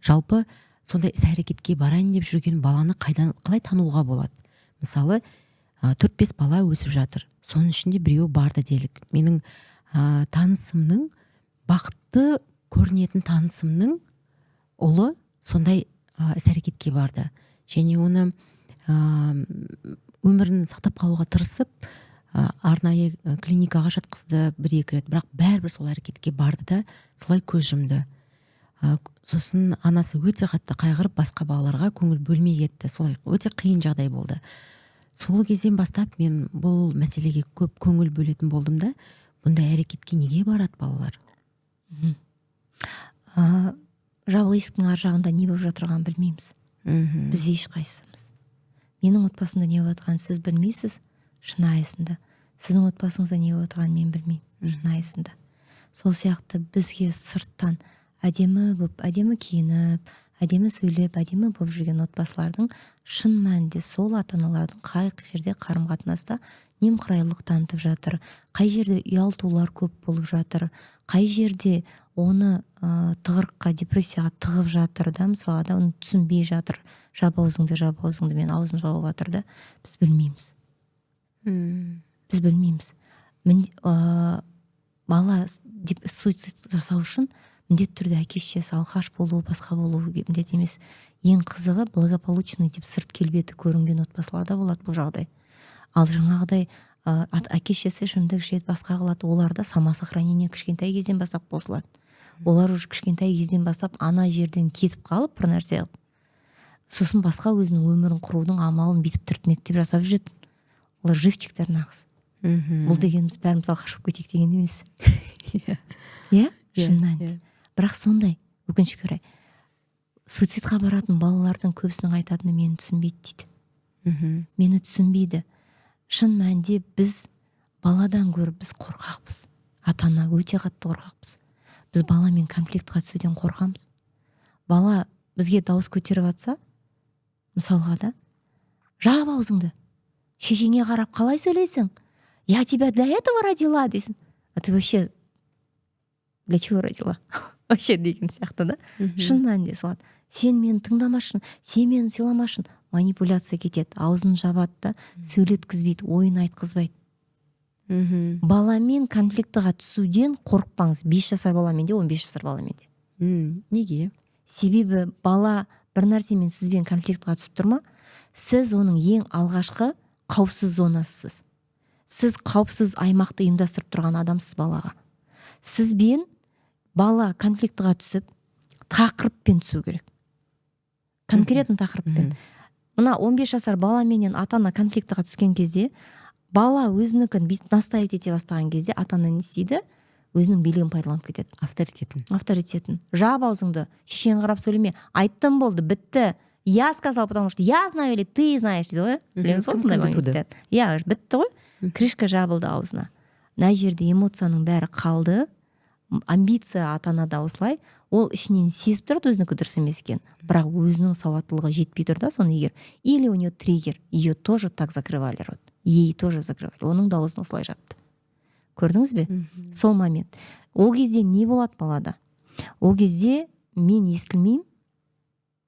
Жалпы сондай іс-әрекетке барайын деп жүрген баланы қалай тануға болады? Мысалы, 4-5 бала өсіп жатыр. Соның ішінде біреуі барды делік. Менің танысымның, бақытты көрінетін танысымның ұлы сондай іс-әрекетке барды. Және оны өмірін сақтап қалуға тырысып, арнайы клиникаға жатқызды 1-2 рет, бірақ бәрібір сол әрекетке барды да солай көз жұмды. Сосын анасы өте қатты қайғырып басқа балаларға көңіл бөлмей кетті. Солай өте қиын жағдай болды. Сол кезден бастап мен бұл мәселеге көп көңіл бөлетін болдым да, бұндай әрекетке неге барады балалар? Жабық есіктің ар жағында не болып жатырғанын білмейміз. Біз ешқайсымыз. Менің отбасымда не болып жатқанын сіз білмейсіз, шынайысында. Сіздің отбасыңызда не болып жатқанын мен білмеймін, шынайысында. Сол сияқты бізге сырттан әдемі болып, әдемі киініп, әдемі сөйлеп, әдемі болып жүрген отбасылардың шын мәнінде сол ата-аналардың қай жерде қарым-қатынаста немқұрайлылық танытып жатыр, қай жерде ұялтулар көп болып жатыр, қай жерде оны тығырыққа, депрессияға тығып жатыр да, мысалы да оны түсінбей жатыр. Жап аузыңды, мен аузын жауып жатыр да, біз білмейміз. Біз білмейміз. Бала суицид жасау үшін міндетті түрде әке-шешесі алқаш болу, басқа болу міндет емес. Ең қызығы благополучный деп сырт келбеті көрінген отбасыларда болады бұл жағдай. Ал жаңағыдай әке-шешесі ішімдік ішеді, басқа қылады, оларда самосохранение кішкентай кезден бастап қосылады. Олар уже кішкентай кезден бастап ана жерден кетіп қалып бір нәрсе қылып, сосын басқа өзінің өмірін құрудың амалын бүйтіп тіртінектеп жасап жүреді. Олар живчиктер нағыз. Бұл дегеніміз бәріміз алқаш болып кетейік деген емес. Иә, шын мәнінде. Бірақ сондай, өкінішке орай, суицидқа баратын балалардың көбісінің айтатыны мені түсінбейді дейді. Мені түсінбейді. Шын мәнінде біз баладан көріп біз қорқақпыз. Ата-ана өте қатты қорқақпыз. Біз баламен конфликтқа түсуден қорқамыз. Бала бізге дауыс көтеріп жатса, мысалға да, жап аузыңды, шешеңе қарап қалай сөйлейсің? Я тебя для этого родила дейсің. А ты вообще для чего родила? Вообще деген сияқты да. Шын мәнінде салады. Сен мені тыңдамашын, сен мені сыйламашын. Манипуляция кетеді, аузын жабады да, сөйлеткізбейді, ойын айтқызбайды. Баламен конфликтіға түсуден қорықпаңыз. 5 жасар баламен де, 15 жасар баламен де. Неге? Себебі бала бір нәрсемен сізбен конфликтіға түсіп тұрма, сіз оның ең алғашқы қауіпсіз зонасысыз. Сіз қауіпсіз аймақты ұйымдастырып тұрған адамсыз балаға. Сізбен бала конфликтіға түсіп, тақырыппен түсу керек. Конкретно тақырыппен. Мына 15 жасар баламенен ата-ана конфликтіға түскен кезде, бала өзінікін настаивать ете бастаған кезде, ата-ана не істейді? Өзінің билігін пайдаланып кетеді. Авторитетін. Жап аузыңды, шешең қарап сөйлеме. Айттым болды, бітті. Я сказал, потому что я знаю или ты знаешь, дейді ғой? Білеміз ғой сондай моменттер. Я, бітті ғой? Крышка жабылды аузына. Мына жерде эмоцияның бәрі қалды. Амбиция ата-анада осылай, ол ішінен сезіп тұрады өзінікі дұрыс емес екен, бірақ өзінің сауаттылығы жетпей тұр да, соны егер. Или у нее триггер, ее тоже так закрывали рот. Ей тоже закрывали. Оның дауысын осылай жапты. Көрдіңіз бе? Сол момент. Ол кезде не болады балада? Ол кезде мен естілмеймін,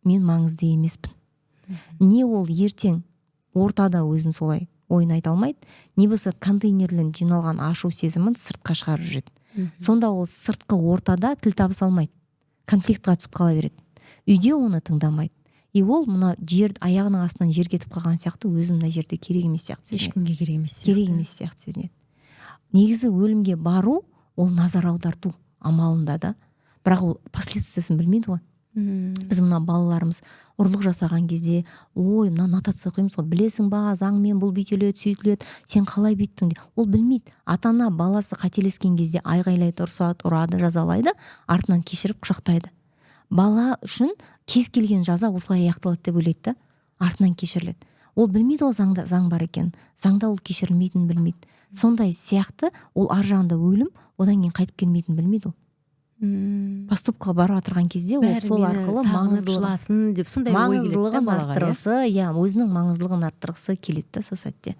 мен маңызды емеспін. Не ол ертең ортада өзін солай ойын айта алмайды, не болса контейнерлен жиналған ашу сезімін сыртқа шығарып жүреді. Сонда ол сыртқы ортада тіл табыса алмайды. Конфликтқа түсіп қала береді. Үйде оны тыңдамайды. И ол мына жер аяғының астынан жер кетіп қалған сияқты, өзім мына жерде керек емес сияқты сезінеді. Ешкімге керек емес сияқты сезінеді. Негізі өлімге бару ол назар аударту амалында да, бірақ ол последствиясын білмейді ғой. Біз мына балаларымыз ұрлық жасаған кезде, ой, мына нотация қоймыз ғой, білесің ба, заңмен бұл бүйтіледі, сөйтіледі, сен қалай бүйттің деп. Ол білмейді. Ата-ана баласы қателескен кезде айғайлайды, ұрсады, ұрады, жазалайды, артынан кешіріп құшақтайды. Бала үшін кез келген жаза осылай аяқталады деп ойлайды да, артынан кешіріледі. Ол білмейді ол заң бар екен. Заңда ол кешірілмейтінін білмейді. Сондай сияқты ол ар жағында өлім, одан кейін қайтып келмейтінін білмейді ол. Поступқа барып отырған кезде ол сол арқылы маңыздылығын арттырғысы, өзінің маңыздылығын арттырғысы келеді да сол сәтте.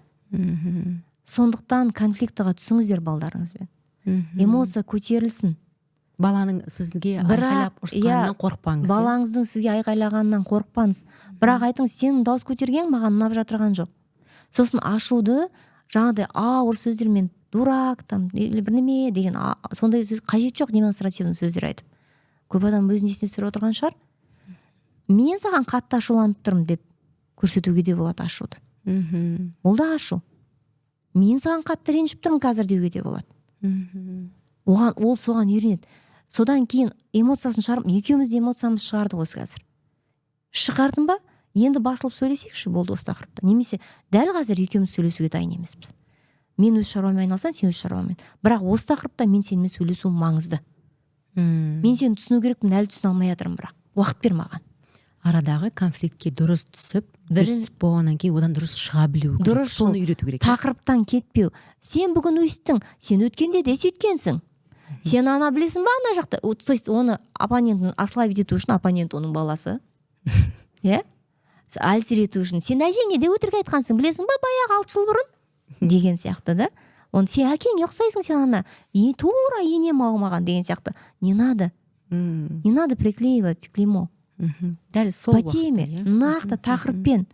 Сондықтан конфликтіға түсіңіздер балдарыңызбен. Эмоция көтерілсін. Баланың сізге айғайлап ұрысқанынан қорықпаңыз. Балаңыздың сізге айғайлағанынан қорықпаңыз. Бірақ айтыңыз, сенің дауыс көтерген маған ұнап жатырған жоқ. Сосын ашуды жаңағыдай ауыр сөздермен дурак там или бірнеме деген сондай сөз қажет жоқ, демонстративный сөздер айтып. Көп адам өзінің есіне түсіріп отырған шығар. Мен саған қатты ашуланып тұрмын деп көрсетуге де болады ашуды. Ол да ашу. Мен саған қатты ренжіп тұрмын қазір деуге де болады. Ол соған үйренеді. содан кейін эмоциясын шығарып, екеуміз де эмоциямызды шығардық осы қазір. Шығардым ба, енді басылып сөйлесейікші болды осы тақырыпта. Немесе дәл қазір екеуміз сөйлесуге дайын емеспіз. Мен өз шаруаммен айналсам, сен өз шаруамен. Бірақ осы тақырыпта мен сенімен сөйлесуім маңызды. Мен сені түсіну керекпін, әлі түсіне алмай жатырмын, бірақ уақыт бер маған. Арадағы конфликтке дұрыс түсіп, дұрыс болғаннан кейін одан дұрыс шыға білу керек. Дұрыс, соны үйрету керек. Тақырыптан кетпеу. Сен бүгін өйстің, сен өткенде де сөйткенсің. Сен ана білесің ба ана жақта? Оны оппонентін ослабить ету үшін оппонент оның баласы. Иә? Әлсірету үшін. Сен әжеңе де өтірік айтқансың, білесің ба, баяғы 6 жыл бұрын? Деген сияқты да. Оны сен әкеңе ұқсайсың, сен ана тура енем ауымаған деген сияқты. Не надо приклеивать клеймо. Дәл сол по теме, нақты тақырыппен.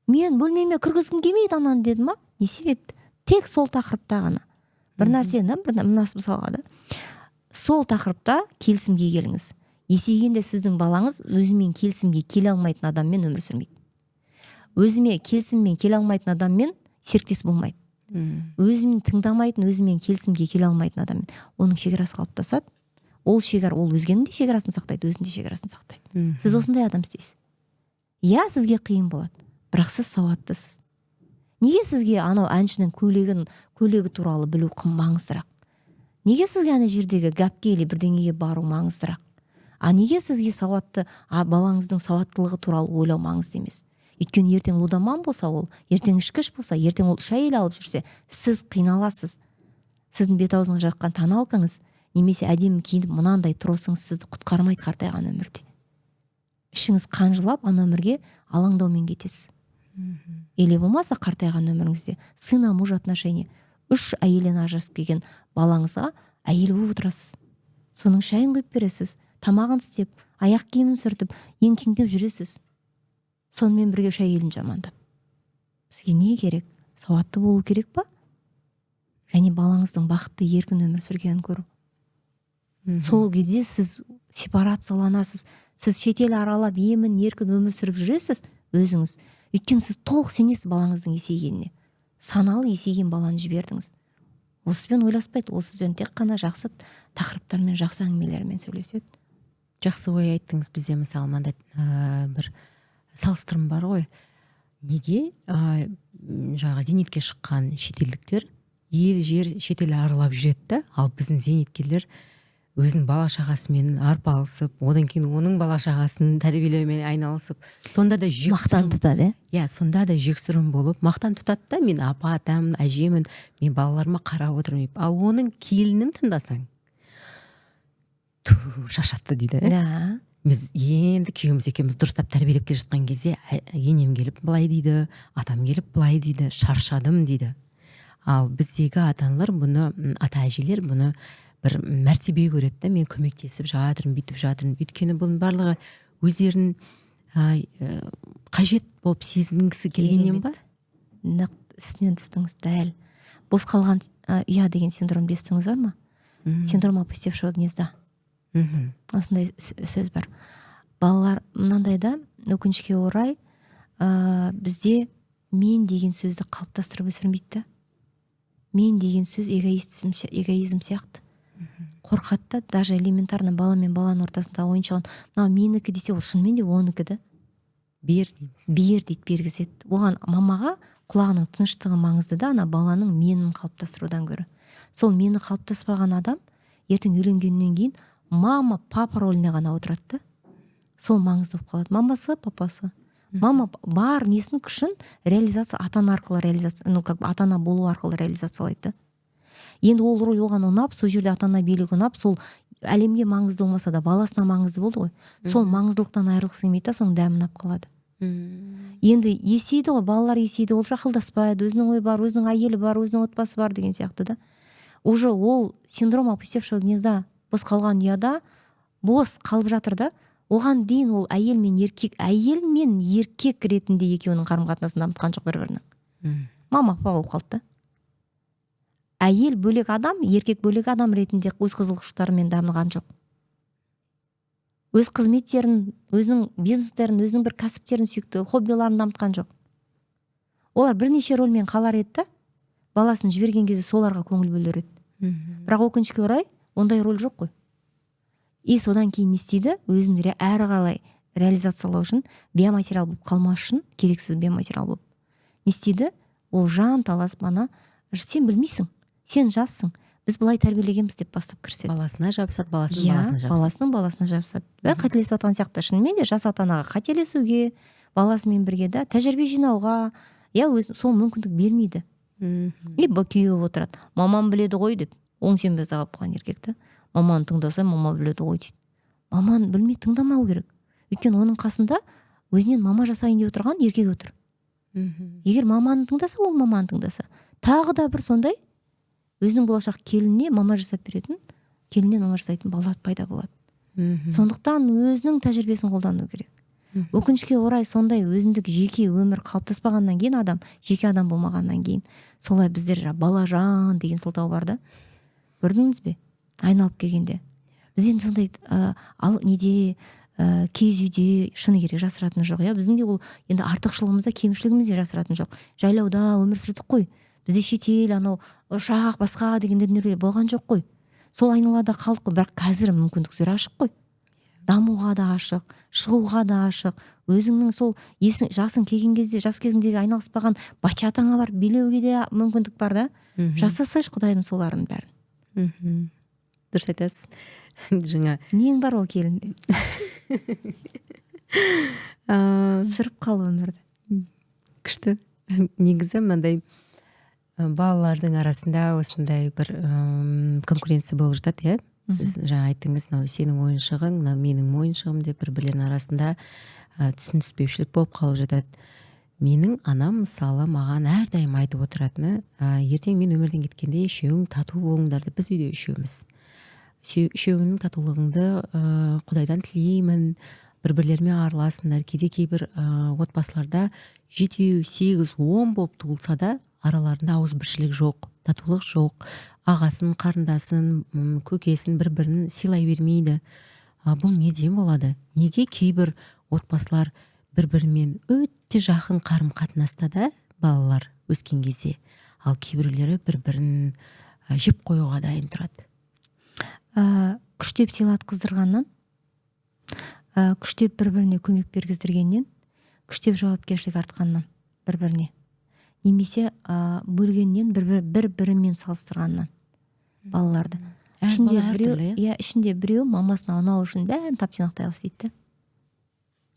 Мен бөлмеме кіргізгім келмейді ананы дедім ма? Не себепті? Тек сол тақырыпта ғана. Бір нәрсені, мысалға да. Сол тақырыпта келісімге келіңіз. Есейгенде сіздің балаңыз өзімен келісімге келе алмайтын адаммен өмір сүрмейді. Өзіме келісіммен келе алмайтын адаммен серіктес болмайды. Өзімен тыңдамайтын, өзімен келісімге келе алмайтын адаммен оның шекарасы қалыптасады. Ол өзгенің де шекарасын сақтайды, өзінің де шекарасын сақтайды. Сіз осындай адам істейсіз. Иә, сізге қиын болады, бірақ сіз сауаттысыз. Неге сізге анау әншінің көйлегі туралы білу маңыздырақ? Неге сізге ана жердегі гәпке или бірдеңеге бару маңыздырақ? Неге сізге балаңыздың сауаттылығы туралы ойлау маңызды емес? Өйткені ертең лудаман болса, ол ертең ішкіш болса, ертең ол 3 әйел алып жүрсе, сіз қиналасыз. Сіздің бет аузыңызға жаққан тоналкаңыз немесе әдемі киініп мынандай тұрысыңыз сізді құтқармайды қартайған өмірде. Ішіңіз қанжылап, ана өмірге алаңдаумен кетесіз. Или болмаса қартайған өміріңізде сына муж отношения 3 әйелден ажырасып келген балаңызға әйел болып отырасыз. Соның шайын құйып бересіз, тамағын істеп, аяқ киімін сүртіп, еңкеңдеп жүресіз. Сонымен бірге әйелін жамандап. Бізге не керек? Сауатты болу керек па? Және балаңыздың бақытты еркін өмір сүргенін көру. Сол кезде сіз сепарацияланасыз. Сіз шетел аралап, емін еркін өмір сүріп жүресіз өзіңіз. Өйткені сіз толық сенесіз балаңыздың есейгеніне. Саналы есейген баланы жібердіңіз. Осымен ойласпайды, ол сізбен тек қана жақсы тақырыптармен, жақсы әңгімелермен сөйлеседі. Жақсы ой айттыңыз. Бізде мысалы мынандай бір салыстырым бар ғой. Неге жаңағы зейнетке шыққан шетелдіктер ел жер шетел аралап жүреді, ал біздің зейнеткерлер өзінің бала шағасымен арпалысып, одан кейін оның бала шағасын тәрбиелеумен айналысып, сонда да мақтан тұтады. Иә, сонда да жексұрын болып, мақтан тұтады да, мен апа, атамын, әжемін, мен балаларыма қарап отырмын деп. Ал оның келінін тыңдасаң, шашатты дейді. Да. Біз енді күйеуіміз екеуміз дұрыстап тәрбиелеп келе жатқан кезде, енем келіп былай дейді, атам келіп былай дейді, шаршадым дейді. Ал біздегі ата-аналар бұны, ата-әжелер бұны бір мәртебе көреді да, мен көмектесіп жатырмын, бүйтіп жатырмын. Өйткені бұның барлығы өздерін қажет болып сезінгісі келгеннен ба? Нық үстінен түстіңіз дәл. Бос қалған ұя деген синдромды естіңіз бар ма? Синдром опустевшего гнезда. Осындай сөз бар. Балалар мынандайда, өкінішке орай, бізде мен деген сөзді қалыптастырып өсірмейді. Мен деген сөз эгоизм сияқты. Қорқатты, даже элементарно бала мен баланың ортасында ойыншығын, менікі десе, ол шынымен де оныкі да. Бер дейміз. Бер дейді, бергізеді. Оған мамаға құлағының тыныштығы маңызды да, ана баланың менін қалыптастырудан көрі. Сол мені қалыптаспаған адам ертең үйленгеннен кейін мама, папа рөліне ғана отырады. Сол маңызды болып қалады. Мамасы, папасы. Мама бар несін күшін реализация ата-ана арқылы ата-ана болу арқылы реализациялайды. Енді ол рөл оған ұнап, сол жерде ата-ана билігі ұнап, сол әлемге маңызды болмаса да баласына маңызды болды ғой. Сол маңыздылықтан айырылғысы келмейді, соның дәмін ап қалады. Енді есейді ғой, балалар есейді, ол ақылдаспайды, өзінің ойы бар, өзінің әйелі бар, өзінің отбасы бар деген сияқты да. Уже ол синдром опустевшего гнезда, бос қалған ұяда бос қалып жатыр да. Оған дейін ол әйел мен еркек ретінде екеуінің қарым-қатынасын дамытқан жоқ бір-бірінің. Мама, папа болып қалды да. Әйел бөлек адам, еркек бөлек адам ретінде өз қызығушылықтарымен дамыған жоқ. Өз қызметтерін, өзінің бизнестерін, өзінің бір кәсіптерін сүйікті, хоббиларын дамытқан жоқ. Олар бірнеше рөлмен қалар еді, баласын жіберген кезде соларға көңіл бөлер еді. Бірақ өкінішке орай, ондай рөл жоқ қой. И содан кейін не істейді, өзін әрі қалай реализациялау үшін, биоматериал болып қалмас үшін, керексіз биоматериал болып не істейді, ол жан таласып ана, сен білмейсің, сен жассың, біз былай тәрбиелегенбіз деп бастап кіріседі. Баласына жабысады, баласының баласына жабысады. Бәрі қателесіп жатқан сияқты. Шынымен де жас ата-анаға қателесуге, баласымен бірге да тәжірибе жинауға, сол мүмкіндік бермейді. И күйеуі отырады. Мамам біледі ғой деп, оң сенбезді қалып қойған еркекті. Маманы тыңдаса, мама біледі ғой дейді. Маманы білмей тыңдамау керек. Өйткені оның қасында өзінен мама жасайын деп отырған еркек отыр. Егер маманы тыңдаса, ол маманы тыңдаса. Тағы да бір сондай өзінің болашақ келініне мама жасап беретін, келіннен мама жасайтын бала пайда болады. Сондықтан өзінің тәжірибесін қолдану керек. Өкінішке орай сондай өзіндік жеке өмір қалыптаспағаннан кейін адам, жеке адам болмағаннан кейін, солай біздер балажан деген сылтау бар да. Көрдіңіз бе? Айналып келгенде. Біз енді сондай киіз үйде шыны керек жасыратын жоқ. Біздің де ол енді артықшылығымызда, кемшілігімізде жасыратын жоқ. Жайлауда өмір сүрдік қой. Бізде шетел, ұшақ, басқа деген дүниелер болған жоқ қой. Сол айналада қалдық қой. Бірақ қазір мүмкіндіктер ашық қой. Дамуға да ашық, шығуға да ашық. Өзіңнің сол жасың келген кезде, жас кезіндегі айналыспаған бачатаңа бар, билеуге де мүмкіндік бар да. Жасасайшы Құдайдың соларын бәрін. Дұрыс айтасыз. Жаңа нең бар ол келінде? Сүріп қал өмірді. Күшті. Негізі мынандай балалардың арасында осындай бір конкуренция болып жатады, Сіз жаңа айттыңыз, сенің ойыншығың, менің ойыншығым деп бір-бірлерінің арасында түсініспеушілік болып қалып жатады. Менің анам мысалы маған әрдайым айтып отыратыны, ертең мен өмірден кеткенде үшеуің тату болыңдар деп. Біз үйде үшеуміз. Үшеуіңнің татулығыңды Құдайдан тілеймін, бір-бірлерімен араласыңдар. Кейбір отбасыларда 7, 8, 10 болып туылса да араларында ауызбіршілік жоқ, татулық жоқ. Ағасын, қарындасын, көкесін бір-бірін сыйлай бермейді. Бұл неден болады? Неге кейбір отбасылар бір-бірімен өте жақын қарым-қатынаста да балалар өскен кезде, ал кейбіреулері бір-бірін жеп қоюға дайын тұрады? Күштеп сыйлатқыздырғаннан, күштеп бір-біріне көмек бергіздіргеннен, күштеп жауапкершілік артқаннан бір-біріне, немесе бөлгеннен бір-бірімен салыстырғаннан балаларды. Ішінде біреу мамасын аунау үшін бәрін тап-тұйнақтай қылып істейді.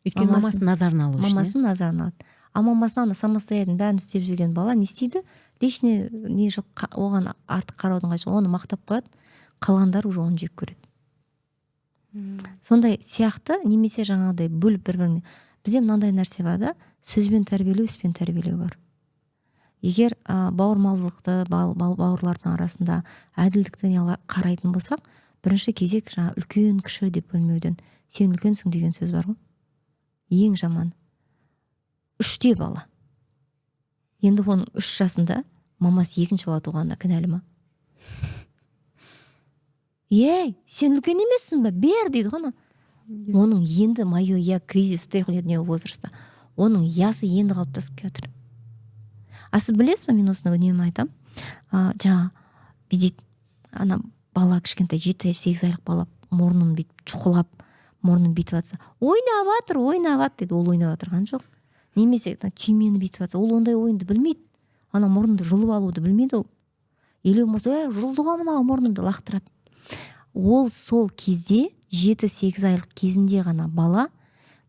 Өйткені мамасының назарын алу үшін. Мамасының назарын алады. Мамасынан самостоятельно бәрін істеп жүрген бала не істейді? Лишний не жоқ, оған артық қараудың қажеті жоқ, оны мақтап қояды, қалғандар уже оны жек көреді. Сондай сияқты, немесе жаңағыдай бөліп бір-біріне. Бізде мынандай нәрсе бар да, сөзбен тәрбиелеу, іспен тәрбиелеу бар. Егер бауырмалдылықты бауырлардың арасында әділдікті қарайтын болсақ, бірінші кезек үлкен кіші деп бөлмеуден, сен үлкенсің деген сөз бар ғой. Ең жаман 3-те бала. Енді оның 3 жасында мамасы 2-ші бала туғанда кінәлі ма? Сен үлкен емессің ба? Бер дейді ғой. Оның енді кризис трехлетнего возраста. Оның ясы енді қалыптасып келе жатыр. Сіз білесіз бе, мен осыны үнемі айтам. Жаңа бүйтеді, бала кішкентай 7-8 айлық бала мұрнын бүйтіп чұқылап, мұрнын бүйтіп жатса, ойнап жатыр дейді, ол ойнап жатырған жоқ. Немесе түймені бүйтіп жатса, ол ондай ойынды білмейді. Мұрнынды жұлып алуды білмейді ол. Елеу болса, жұлды ғой мына мұрнымды лақтырады. Ол сол кезде 7-8 айлық кезінде ғана бала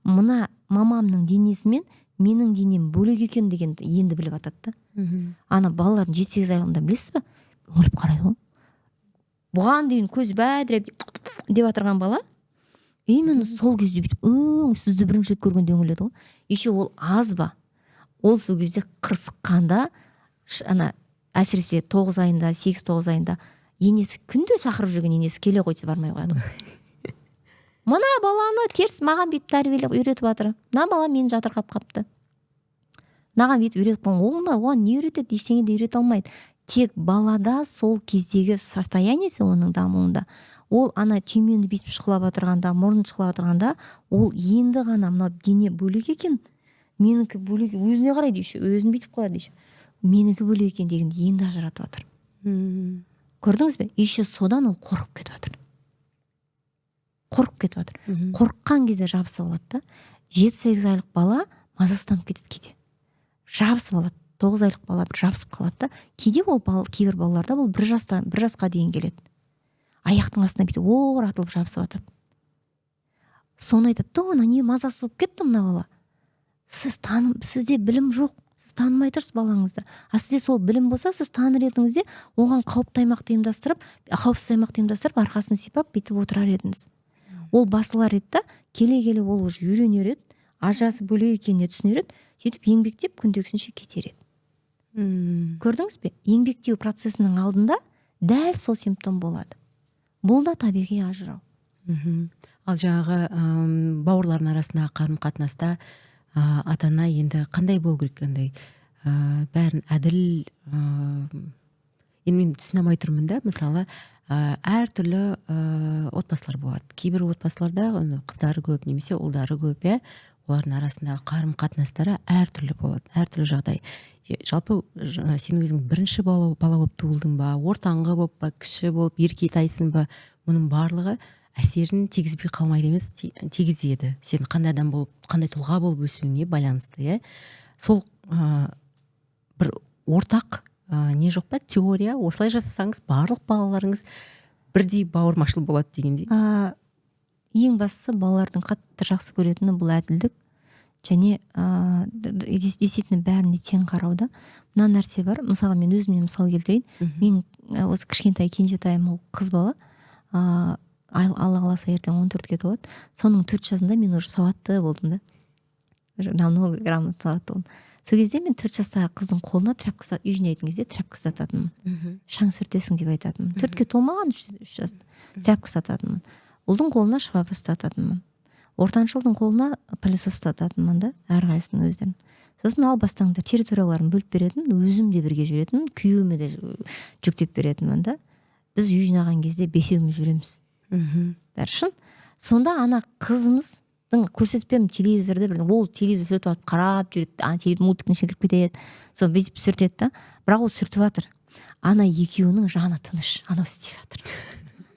мына мамамның денесімен менің денем бөлек екен дегенді енді біліп атады да. Балалардың 7-8 айлығында білесіз ба? Үңіліп қарайды ғой. Бұған дейін көз бәдіреп деп атырған бала, именно сол кезде сізді бірінші рет көргенде үңіледі ғой. Еще ол аз ба? Ол сол кезде қырсыққанда, әсіресе 9 айында, 8-9 айында енесі күнде шақырып жүрген енесі келе қойса бармай қояды. Мына баланы теріс маған бүйтіп тәрбиелеп үйретіп жатыр. Мына бала мені жатырқап қапты. Маған бүйтіп үйретіп қойған. Оған не үйретеді? Ештеңе де үйрете алмайды. Тек балада сол кездегі состояниесі оның дамуында. Ол түймені бүйтіп шұқылап отырғанда, мұрнын шұқылап отырғанда, ол енді ғана мына дене бөлек екен. Менікі бөлек, өзіне қарайды еще, өзін бүйтіп қояды еще. Менікі бөлек екен дегенді енді ажыратып жатыр. Көрдіңіз бе? Еще содан ол қорқып кетіп жатыр. қорқып кетіп жатыр. Қорыққан кезде жабысып алады да. 7-8 айлық бала мазасызданып кетеді кейде. Жабысып алады. 9 айлық бала бір жабысып қалады да. Кейде ол кейбір балаларда бұл 1 жасқа дейін келеді. Аяқтың астына бүйтіп оратылып жабысып жатады. Соны айтады, ана не мазасы болып кетті мына бала. Сізде білім жоқ. Сіз танымай тұрсыз балаңызды. Сізде сол білім болса, сіз таныр едіңіз де, оған қауіпсіз аймақты ұйымдастырып, арқасын сипап бүйтіп отырар едіңіз. Ол басылар еді да, келе ол уже үйренер еді, ажырасы бөлек екеніне түсінер еді, сөйтіп еңбектеп күндегісінше кетер еді. Көрдіңіз бе? Еңбектеу процесінің алдында дәл сол симптом болады. Бұл да табиғи ажырау. Ал жаңағы бауырлардың арасындағы қарым-қатынаста ата-ана енді қандай болу керек, қандай бәрін әділ, енді мен түсіне алмай тұрмын да, мысалы әртүрлі отбасылар болады. Кейбір отбасыларда қыздары көп немесе ұлдары көп, олардың арасындағы қарым-қатынастары әртүрлі болады, әртүрлі жағдай. Жалпы сен өзің бірінші бала болып туылдың ба, ортаңғы болып ба, кіші болып, еркетайсың ба, мұның барлығы әсерін тигізбей қалмайды емес, тигізеді. Сен қандай адам болып, қандай тұлға болып өсуіңе байланысты, сол бір ортақ не жоқ па, теория, осылай жасасаңыз барлық балаларыңыз бірдей бауырмашыл болады дегендей. Ең бастысы балалардың қатты жақсы көретіні бұл әділдік, және действительно бәріне тең қарауда. Мына нәрсе бар, мысалы мен өзімнен мысал келтірейін. Мен осы кішкентай кенжетайым, ол қыз бала, Алла қаласа ертең 14-ке толады. Соның 4 жасында мен уже сауатты болдым да. Намного грамотно сауатты болдым. Сол кезде мен 4 жастағы қыздың қолына тряпка, үй жинайтын кезде тряпка сататынмын. Шаң сүртесің деп айтатынмын. 4-ке толмаған 3 жаста тряпка сататынмын. Ұлдың қолына швабра ұстататынмын. Ортаншылдың қолына пылесос ұстататынмын да, әрқайсысының өздерін. Сосын ал бастаңда территорияларын бөліп беретін, өзім де бірге жүретін, күйеуіме де жүктеп беретінмін да. Біз үй жинаған кезде 5-еуміз жүреміз. Бәрі шын. Сонда ана қызымыздың көрсетпем телевизорда, ол телевизор сүртіп алып қарап жүреді, мультиктің ішіне кіріп кетеді, соны бүйтіп сүртеді да. Бірақ ол сүртіп жатыр. Ана екеуінің жаны тыныш, анау істеп жатыр.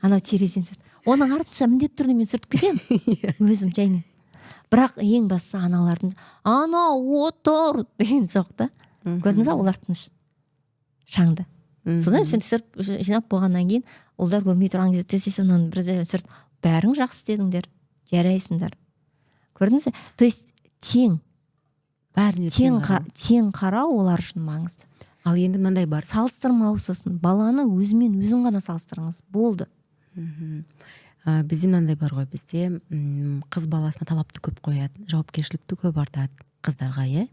Анау терезеден сүртіп. Оның артынша міндетті түрде мен сүртіп кетемін, өзім жаймен. Бірақ ең бастысы аналардың ана отыр деген жоқ та. Көрдіңіз ба, олар тыныш. Шаңды. Содан жинап болғаннан кейін ұлдар көрмей тұрған кезде тез-тез бір сүртіп, бәрің жақсы істедіңдер, жарайсыңдар. Көрдіңіз бе? То есть тең қарау олар үшін маңызды. Ал енді мынандай бар. Салыстырмау, сосын баланы өзімен өзің ғана салыстырыңыз. Болды. Бізде мынандай бар ғой, бізде қыз баласына талапты көп қояды, жауапкершілікті көп артады қыздарға,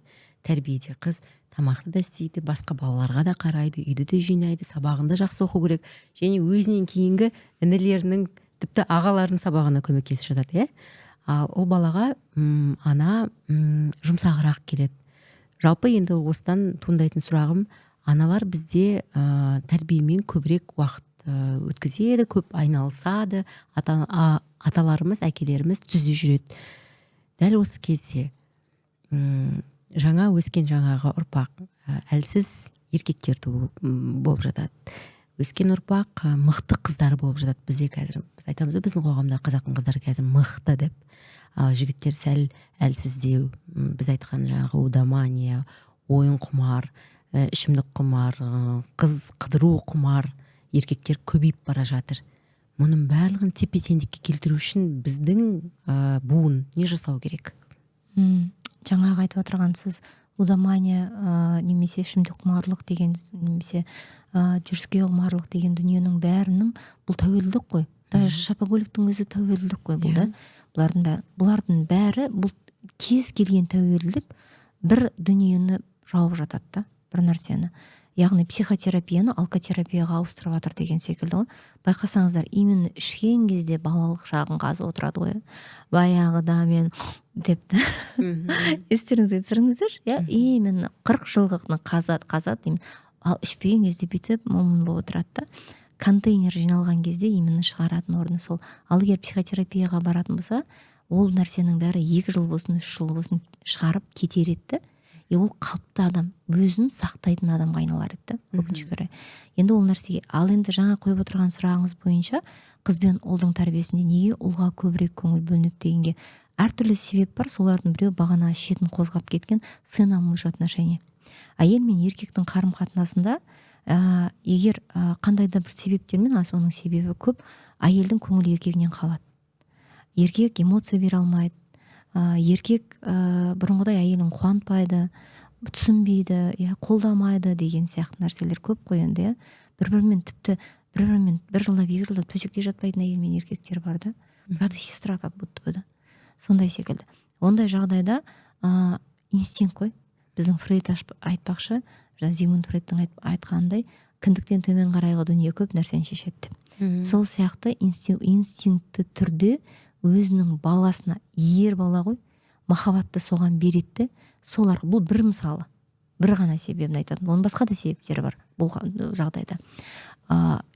тәрбиеде. Қыз тамақты да істейді, басқа балаларға да қарайды, үйді де жинайды, сабағында жақсы оқу керек, және өзінен кейінгі інілерінің, тіпті ағалардың сабағына көмектесіп жатады, Ал ол балаға ана жұмсағырақ келеді. Жалпы енді осыдан туындайтын сұрағым, аналар бізде тәрбиемен көбірек уақыт өткізеді, көп айналысады, аталарымыз, әкелеріміз түзде жүреді. Дәл осы кезде жаңа өскен жаңағы ұрпақ әлсіз еркектер болып жатады. Өскен ұрпақ мықты қыздар болып жатады. Бізде қазір біз айтамыз, біздің қоғамда қазақтың қыздары қазір мықты деп. Ал жігіттер сәл әлсіздеу, біз айтқан жаңағы удамания, ойын құмар, ішімдік құмар, қыз қыдыру құмар еркектер көбейіп бара жатыр. Мұның барлығын тепе-теңдікке келтіру үшін біздің буын не жасау керек? Жаңағы айтып отырғансыз удамания немесе ішімдік құмарлық деген, немесе жүріске құмарлық деген дүниенің бәрінің бұл тәуелділік қой. Даже шопоголиктің өзі тәуелділік қой бұл да. Бұлардың бәрі, бұл кез келген тәуелділік бір дүниені жауып жатады да, бір нәрсені. Яғни психотерапияны алкотерапияға ауыстырып жатыр деген секілді ғой. Байқасаңыздар, именно ішкен кезде балалық шағын қазып отырады ғой. Баяғыда мен депті. Естеріңізге түсіріңіздер, именно 40 жылғыны қазады деймін. Ал ішпеген кезде бүйтіп момын болып отырады да. Контейнер жиналған кезде именно шығаратын орны сол. Ал егер психотерапияға баратын болса, ол нәрсенің бәрі 2 жыл болсын, 3 жыл болсын шығарып кетер еді. ол қалыпты адам, өзін сақтайтын адамға айналар еді өкінішке орай. Енді ол нәрсеге, ал енді жаңа қойып отырған сұрағыңыз бойынша қыз бен ұлдың тәрбиесінде неге ұлға көбірек көңіл бөлінеді дегенге әртүрлі себеп бар. Солардың біреу бағана шетін қозғап кеткен сына муж отношения. Әйел мен еркектің қарым қатынасында егер қандай да бір себептермен, соның себебі көп, әйелдің көңілі еркегінен қалады. Еркек эмоция бере алмайды. Еркек бұрынғыдай әйелін қуантпайды, түсінбейді, қолдамайды деген сияқты нәрселер көп қой енді. Бір-бірімен тіпті бір жылдап, 2 жылдап төсекте жатпайтын әйел мен еркектер бар да. Брат и сестра как будто бы да. Сондай секілді. Ондай жағдайда инстинкт қой. Біздің Фрейд айтпақшы, Зигмунд Фрейдтің айтқанындай, кіндіктен төмен қарайғы дүние көп нәрсені шешеді деп. Сол сияқты инстинкті түрде өзінің баласына, ер бала ғой, махаббатты соған береді. Солар, бұл бір мысалы, бір ғана себебін айтатын. Оның басқа да себептері бар бұл жағдайда.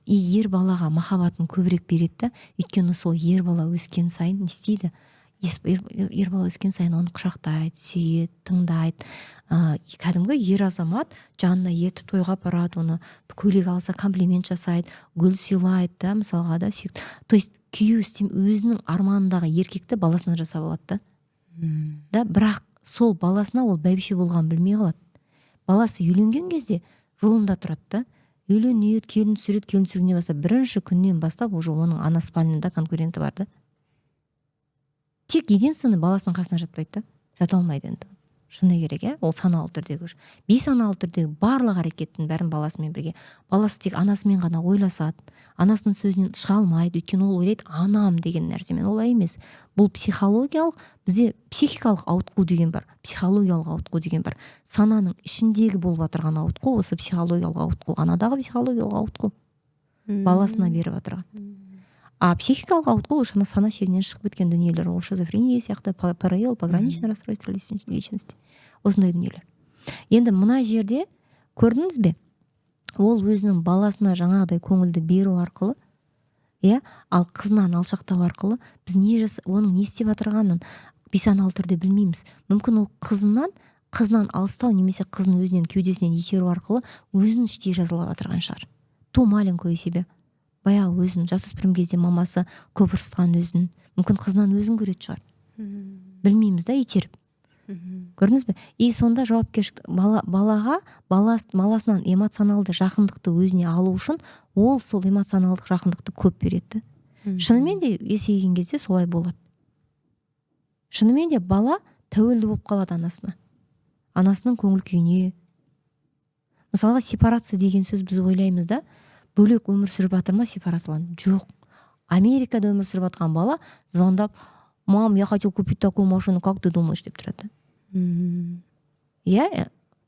Ер балаға махаббатын көбірек береді. Өйткені сол ер бала өскен сайын не істейді? Ер бала өскен сайын оны құшақтайды, сүйеді, тыңдайды. Кәдімгі ер азамат жанына ертіп тойға барады, оны көйлек алса комплимент жасайды, гүл сыйлайды да, мысалға да сүйікті. То есть күйеу өзінің арманындағы еркекті баласына жасап алады да. Бірақ сол баласына ол бәйбіше болған білмей қалады. Баласы үйленген кезде жолында тұрады да. Үйленеді, келін түсіреді, келін түсіргеннен бастап бірінші күннен бастап уже оның ана спальныйда конкуренті бар да. Тек единственный баласының қасына жатпайды да, жата алмайды енді. Шыны керек, ол саналы түрдегі уже. Бейсаналы түрдегі барлық әрекеттің бәрін баласымен бірге. Баласы тек анасымен ғана ойласады, анасының сөзінен шыға алмайды, өйткені ол ойлайды анам деген нәрсемен. Олай емес. Бұл психологиялық, бізде психикалық ауытқу деген бар, психологиялық ауытқу деген бар. Сананың ішіндегі болып отырған ауытқу, осы психологиялық ауытқу, анадағы психологиялық ауытқу, баласына беріп отырған. А психикалық ауытқу ол сана шегінен шығып кеткен дүниелер, ол шизофрения сияқты, ПРЛ, пограничное расстройство личности, осындай дүниелер. Енді мына жерде көрдіңіз бе, ол өзінің баласына жаңағыдай көңілді беру арқылы, ал қызынан алшақтау арқылы біз оның не істеп отырғанын бейсаналы түрде білмейміз. Мүмкін ол қызынан алыстау немесе қызын өзінен кеудесінен итеру арқылы өзін іштей жазалап отырған шығар. Ту маленькое себе. Баяғы өзін, жасөспірім кезде мамасы көп ұрысқан өзін, мүмкін қызынан өзін көретін шығар. Білмейміз да, итеріп. Көрдіңіз бе? И сонда жауапкершілік баласынан эмоционалды жақындықты өзіне алу үшін ол сол эмоционалдық жақындықты көп береді. Шынымен де есейген кезде солай болады. Шынымен де бала тәуелді болып қалады анасына. Анасының көңіл күйіне. Мысалға, сепарация деген сөз біз ойлаймыз да, бөлек өмір сүріп жатыр ма сепарацияланып? Жоқ. Америкада өмір сүріп жатқан бала звондап, мам, я хотел купить такую машину, как ты думаешь, деп тұрады.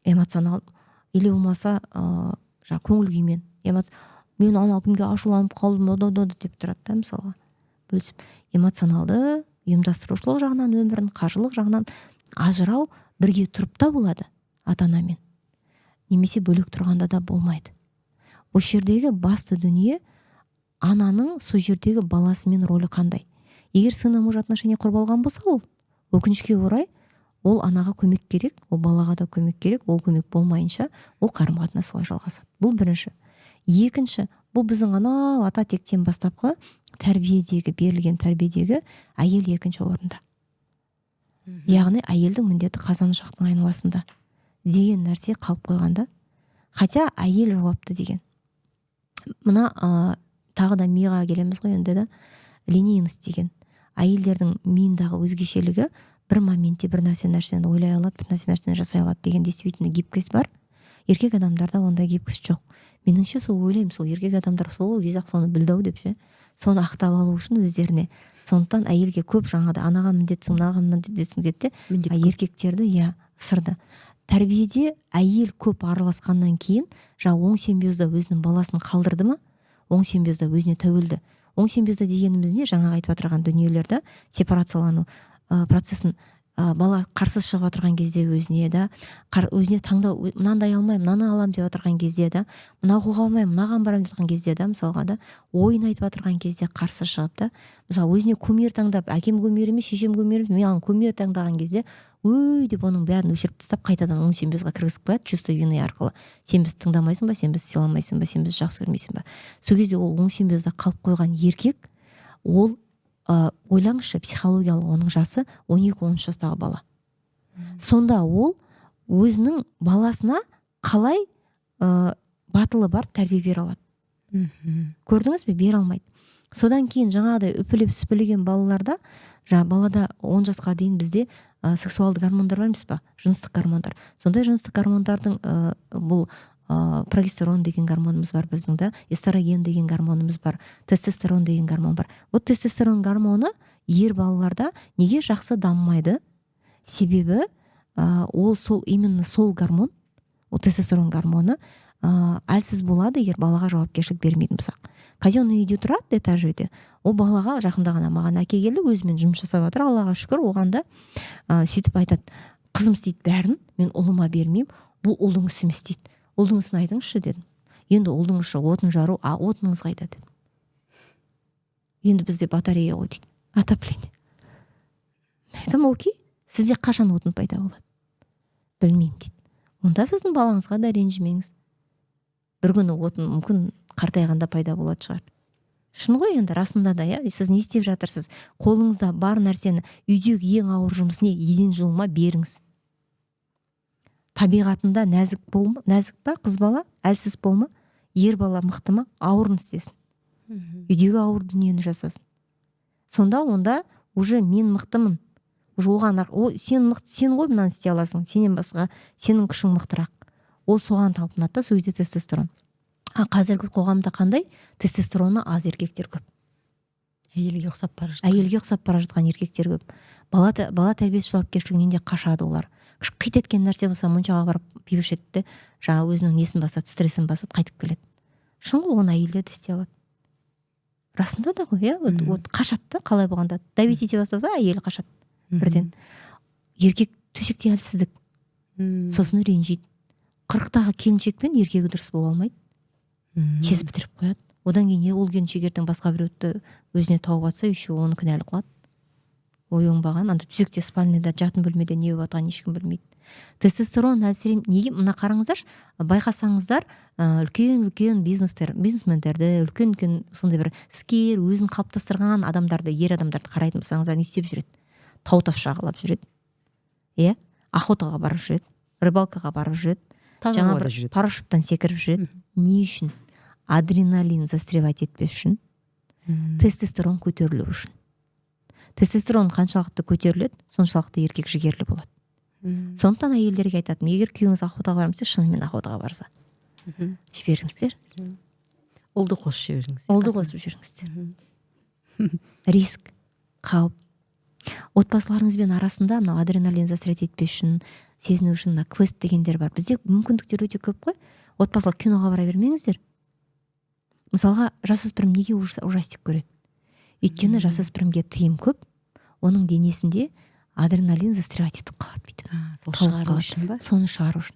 Эмоционал. Или болмаса көңіл күймен. Мен ана кімге ашуланып қалдым, деп тұрады да, мысалға. Бөлісіп. Эмоционалды, ұйымдастырушылық жағынан өмірін, қаржылық жағынан ажырау бірге тұрып та болады ата-анамен. Немесе бөлек тұрғанда да болмайды. Осы жердегі басты дүние ананың сол жердегі баласымен рөлі қандай. Егер сына муж отношения құрбалған болса, ол өкінішке орай, ол анаға көмек керек, ол балаға да көмек керек, ол көмек болмайынша, ол қарым-қатынас солай жалғасады. Бұл бірінші. Екінші, бұл біздің ата тектен бастапқы берілген тәрбиедегі әйел екінші орында. Яғни әйелдің міндеті қазан ошақтың айналасында деген нәрсе қалып қойғанда, хотя әйел жауапты деген. Мына тағы да миға келеміз ғой енді да, линейность деген. Әйелдердің миындағы өзгешелігі бір моментте бір нәрсені ойлай алады, бір нәрсені жасай алады деген действительно гибкость бар. Еркек адамдарда ондай гибкость жоқ. Меніңше сол ойлаймын, сол еркек адамдар сол кезде соны білді деп ше. Соны ақтап алу үшін өздеріне. Сондықтан әйелге көп жаңағыдай анаға міндетсің, мынаға міндетсің деді, еркектерді сырды. Тәрбиеде әйел көп араласқаннан кейін, оң симбиозда өзінің баласын қалдырды ма? Оң симбиозда өзіне тәуелді. Оң симбиозда дегеніміз не? Жаңа айтып отырған дүниелерді сепарациялану процесін бала қарсы шығып отырған кезде өзіне да өзіне таңдау мынандай алмаймын мынаны алам деп отырған кезде да мына оқуға алмаймын мынаған барамын деп отырған кезде да мысалға да ойын айтып отырған кезде қарсы шығып та мысалы өзіне кумир таңдап әкем кумир емес шешем кумир емес маған кумир таңдаған кезде өй деп оның бәрін өшіріп тастап қайтадан оң сенбезға кіргізіп қояды чувство вины арқылы. Сен бізді тыңдамайсың ба, сен бізді сыйламайсың ба, сен бізді жақсы көрмейсің ба. Сол кезде ол оң сенбезде қалып қойған еркек, ол ойлаңызшы, психологиялық оның жасы 12-13 жастағы бала. Сонда ол өзінің баласына қалай батылы бар тәрбие бере алады. Көрдіңіз бе? Бере алмайды. Содан кейін жаңағыдай үпілеп сүпілеген балаларда, балада 10 жасқа дейін бізде сексуалды гормондар бар емес па? Жыныстық гормондар. Сондай жыныстық гормондардың бұл прогестерон деген гормонымыз бар біздің да, эстроген деген гормонымыз бар, тестостерон деген гормон бар. Вот тестостерон гормоны ер балаларда неге жақсы дамымайды? Себебі ол именно сол гормон, ол тестостерон гормоны әлсіз болады, егер балаға жауапкершілік бермейтін болсақ. Казенный үйде тұрады, этаж үйде. Ол балаға жақында ғана маған әке келді, өзімен жұмыс жасап жатыр, Аллаға шүкір, оған да сөйтіп айтады, қызым істейді бәрін, мен ұлыма бермеймін, бұл ұлдың ісі емес дейді. Ұлдың ісін айтыңызшы дедім. Енді ұлдың ісі отын жару, отыныңыз қайда дедім. Енді бізде батарея ғой дейді, отопление. Айтам, окей, сізде қашан отын пайда болады? Білмеймін дейді. Онда сіздің балаңызға да ренжімеңіз. Бір күні отын мүмкін қартайғанда пайда болады шығар. Шын ғой енді, расында да, сіз не істеп жатырсыз? Қолыңызда бар нәрсені, үйдегі ең ауыр жұмыс не? Еден жуыма беріңіз. Табиғатында нәзік па қыз бала? Әлсіз болма? Ер бала мықты ма? Ауырын істесін. Үйдегі ауыр дүниені жасасын. Сонда онда уже мен мықтымын. Оған сен ғой мынаны істей аласың. Сенен басқа сенің күшің мықтырақ. Ол соған талпынады да, сол кезде тестостерон. Қазіргі қоғамда қандай? Тестостероны аз еркектер көп. Әйелге ұқсап бара жатқан еркектер көп. Бала тәрбиесі жауапкершілігінен де қашады олар. Қит еткен нәрсе болса моншаға барып пиво ішеді, жаңа өзінің несін басады, стрессін басады, қайтып келеді. Шын ғой, оны әйелдер де істей алады. Расында да ғой, қашады да, қалай болғанда. Давить ете бастаса, әйелі қашады бірден. Еркек төсекте әлсіздік. Сосын ренжиді. 40-тағы келіншекпен еркегі дұрыс бола алмайды. Тез бітіріп қояды. Одан кейін ол келіншек ертең басқа біреуді өзіне тауып атса, еще оны кінәлі қылады. Ой оңбаған, анда төсекте спальныйда жатын бөлмеде не болып жатқанын ешкім білмейді. Тестостерон әлсірейді. Неге? Мына қараңыздар, байқасаңыздар, үлкен бизнесмендерді, үлкен сондай бір іскер, өзін қалыптастырған адамдарды, ер адамдарды қарайтын болсаңыздар, не істеп жүреді? Тау тас жағалап жүреді. Охотаға барып жүреді, рыбалкаға барып жүреді, жаңа бір парашюттан секіріп жүреді. Не үшін? Адреналин застревать етпес үшін, тестостерон көтерілу үшін. Тестостерон қаншалықты көтеріледі, соншалықты еркек жігерлі болады. Сондықтан әйелдерге айтатым, егер күйеуіңіз охотаға барам десе, шынымен охотаға барса. Жіберіңіздер. Ұлды қосып жіберіңіздер. Риск, қауіп. Отбасыларыңызбен арасында мына адреналин застрять етпес үшін, сезіну үшін квест дегендер бар. Бізде мүмкіндіктер өте көп қой. Отбасылық киноға бара бермеңіздер. Мысалға, жасөспірім неге ужастик көреді? Өйткені жасөспірімге тыйым көп, оның денесінде адреналин застревать етіп қалады бүйтіп. Сол шығару үшін ба? Соны шығару үшін.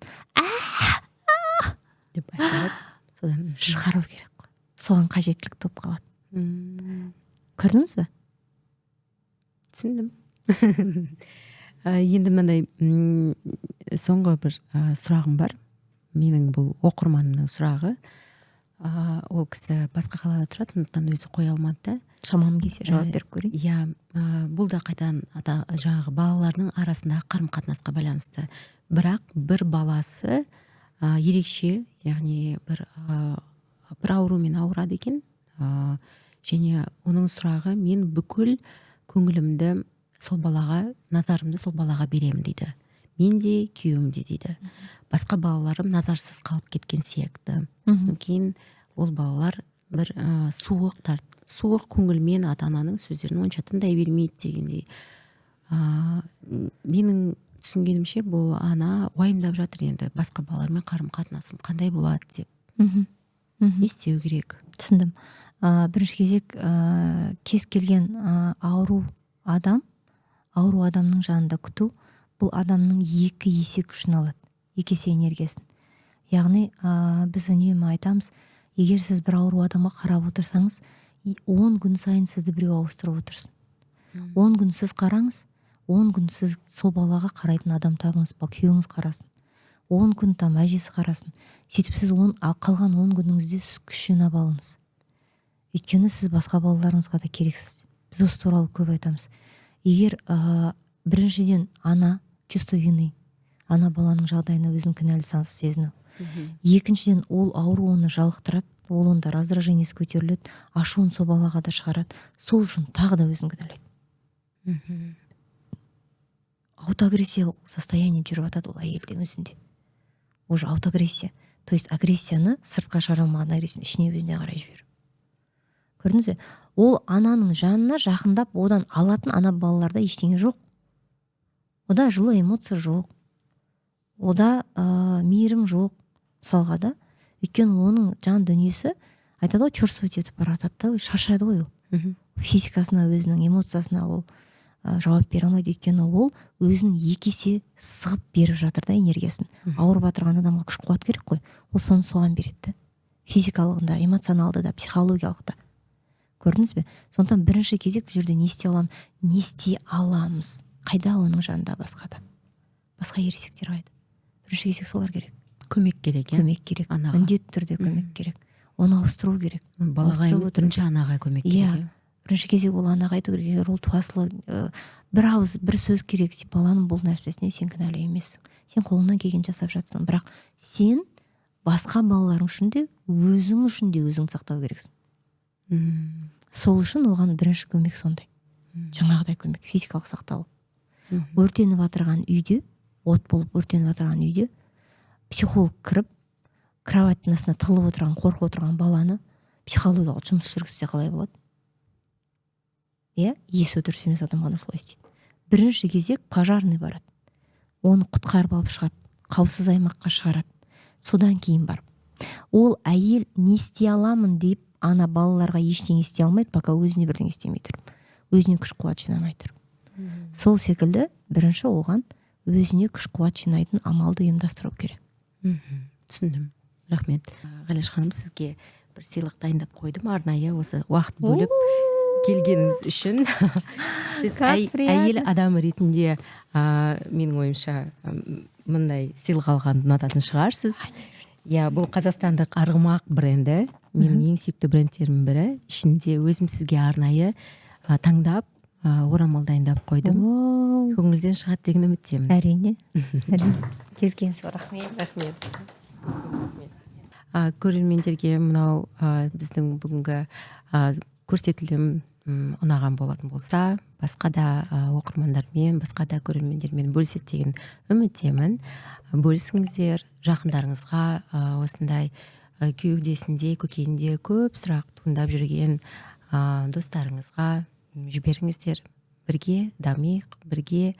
Деп айтылып, содан шығару керек қой. Соған қажеттілік топ қалады. Көрдіңіз бе? Түсіндім. Енді мынандай соңғы бір сұрағым бар. Менің бұл оқырманымның сұрағы. Ол кісі басқа қалада тұрады, сондықтан өзі қоя алмады да. Шамам келсе жауап беріп көрейін. Бұл да қайтадан жаңағы балалардың арасындағы қарым-қатынасқа байланысты. Бірақ бір баласы ерекше, яғни бір аурумен ауырады екен. Және оның сұрағы, мен бүкіл көңілімді сол балаға, назарымды сол балаға беремін дейді. Мен де, күйеуім де дейді. Басқа балаларым назарсыз қалып кеткен сияқты. Сосын кейін ол балалар бір суық көңілмен ата-ананың сөздерін онша тыңдай бермейді дегендей. Менің түсінгенімше бұл ана уайымдап жатыр енді, басқа балалармен қарым-қатынасым қандай болады деп. Не істеу керек? Түсіндім. Бірінші кезек кез келген ауру адам ауру адамның жанында күту бұл адамның 2 есе күшін алады, 2 есе энергиясын. Яғни біз үнемі айтамыз, егер сіз бір ауру адамға қарап отырсаңыз, 10 күн сайын сізді біреу ауыстырып отырсын. 10 күн сіз қараңыз, 10 күн сіз сол балаға қарайтын адам табыңыз, күйеуіңіз қарасын. 10 күн там әжесі қарасын. Сөйтіп сіз қалған 10 күніңізде сіз күш жинап алыңыз. Өйткені сіз басқа балаларыңызға да керексіз. Біз осы туралы көп айтамыз. Егер біріншіден ана чувство вины, ана баланың жағдайына өзін кінәлі сезіну. Екіншіден ол ауру оны жалықтырады, ол онда раздражениесі көтеріледі, ашуын сол балаға да шығарады, сол үшін тағы да өзін кінәлайды. Аутоагрессиялық состояние жүріп жатады ол әйелдің өзінде. Уже аутоагрессия, то есть агрессияны сыртқа шығара алмаған агрессияны ішіне өзіне қарай жіберу. Көрдіңіз бе? Ол ананың жанына жақындап одан алатын ана балаларда ештеңе жоқ. Ода жылы эмоция жоқ. Ода мейірім жоқ. Мысалға да, өйткені оның жан дүниесі айтады ғой, чувствовать етіп баратады да, шаршайды ғой ол. Физикасына, өзінің эмоциясына ол жауап бере алмайды, өйткені ол өзін 2 есе сығып беріп жатыр да энергиясын. Ауырып жатырған адамға күш қуат керек қой, ол соны соған береді. Физикалығында, эмоционалды да, психологиялық да. Көрдіңіз бе? Сондықтан бірінші кезек бұл жерде не істей аламыз? Қайда оның жанында басқада? Басқа ересектер қайда? Бірінші кезек солар керек. Көмек керек, көмек керек. Міндетті түрде көмек керек. Оны ауыстыру керек. Балаға емес, бірінші анаға көмек керек. Бірінші кезек ол анаға айту керек. Егер ол туасылы бір ауыз, бір сөз керек, баланың бұл нәрсесіне сен кінәлі емессің. Сен қолыңнан келген жасап жатсың. Бірақ сен басқа балаларың үшін де, өзің үшін де өзің сақтау керексің. Сол үшін оған бірінші көмек сондай. Жаңағыдай көмек, физикалық сақталу. Өртеніп жатырған үйде, от болып өртеніп жатырған үйде психолог кіріп, кроваттың астына тығылып отырған, қорқып отырған баланы психологиялық жұмыс жүргізсе қалай болады? Есі дұрыс емес адам ғана солай істейді. Бірінші кезек пожарный барады. Оны құтқарып алып шығады, қауіпсіз аймаққа шығарады. Содан кейін барып. Ол әйел не істей аламын деп ана балаларға ештеңе істей алмайды, пока өзіне бірдеңе істемей тұрып, өзіне күш қуат жинамай тұрып. Сол секілді бірінші оған өзіне күш қуат жинайтын амалды ұйымдастыру керек. Түсіндім. Рахмет. Ғалияш ханым, сізге бір сыйлық дайындап қойдым, арнайы осы уақыт бөліп келгеніңіз үшін. Сіз әйел адам ретінде менің ойымша мындай сыйлық алғанды ұнататын шығарсыз. Бұл қазақстандық арғымақ бренді, менің ең сүйікті брендтерімнің бірі. Ішінде өзім сізге арнайы таңдап орамал дайындап қойдым. Көңілден шығады деген үміттемін. Әрине. Кезгенсіз. Рахмет. Көрермендерге мынау біздің бүгінгі көрсетілім ұнаған болатын болса, басқа да оқырмандармен, басқа да көрермендермен бөліседі деген үміттемін. Бөлісіңіздер, жақындарыңызға осындай кеудесінде, көкейінде көп сұрақ туындап жүрген достарыңызға жіберіңіздер. Бірге дамиық, бірге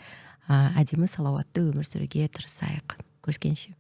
әдемі салауатты өмір сүруге тырысайық. Көріскенше.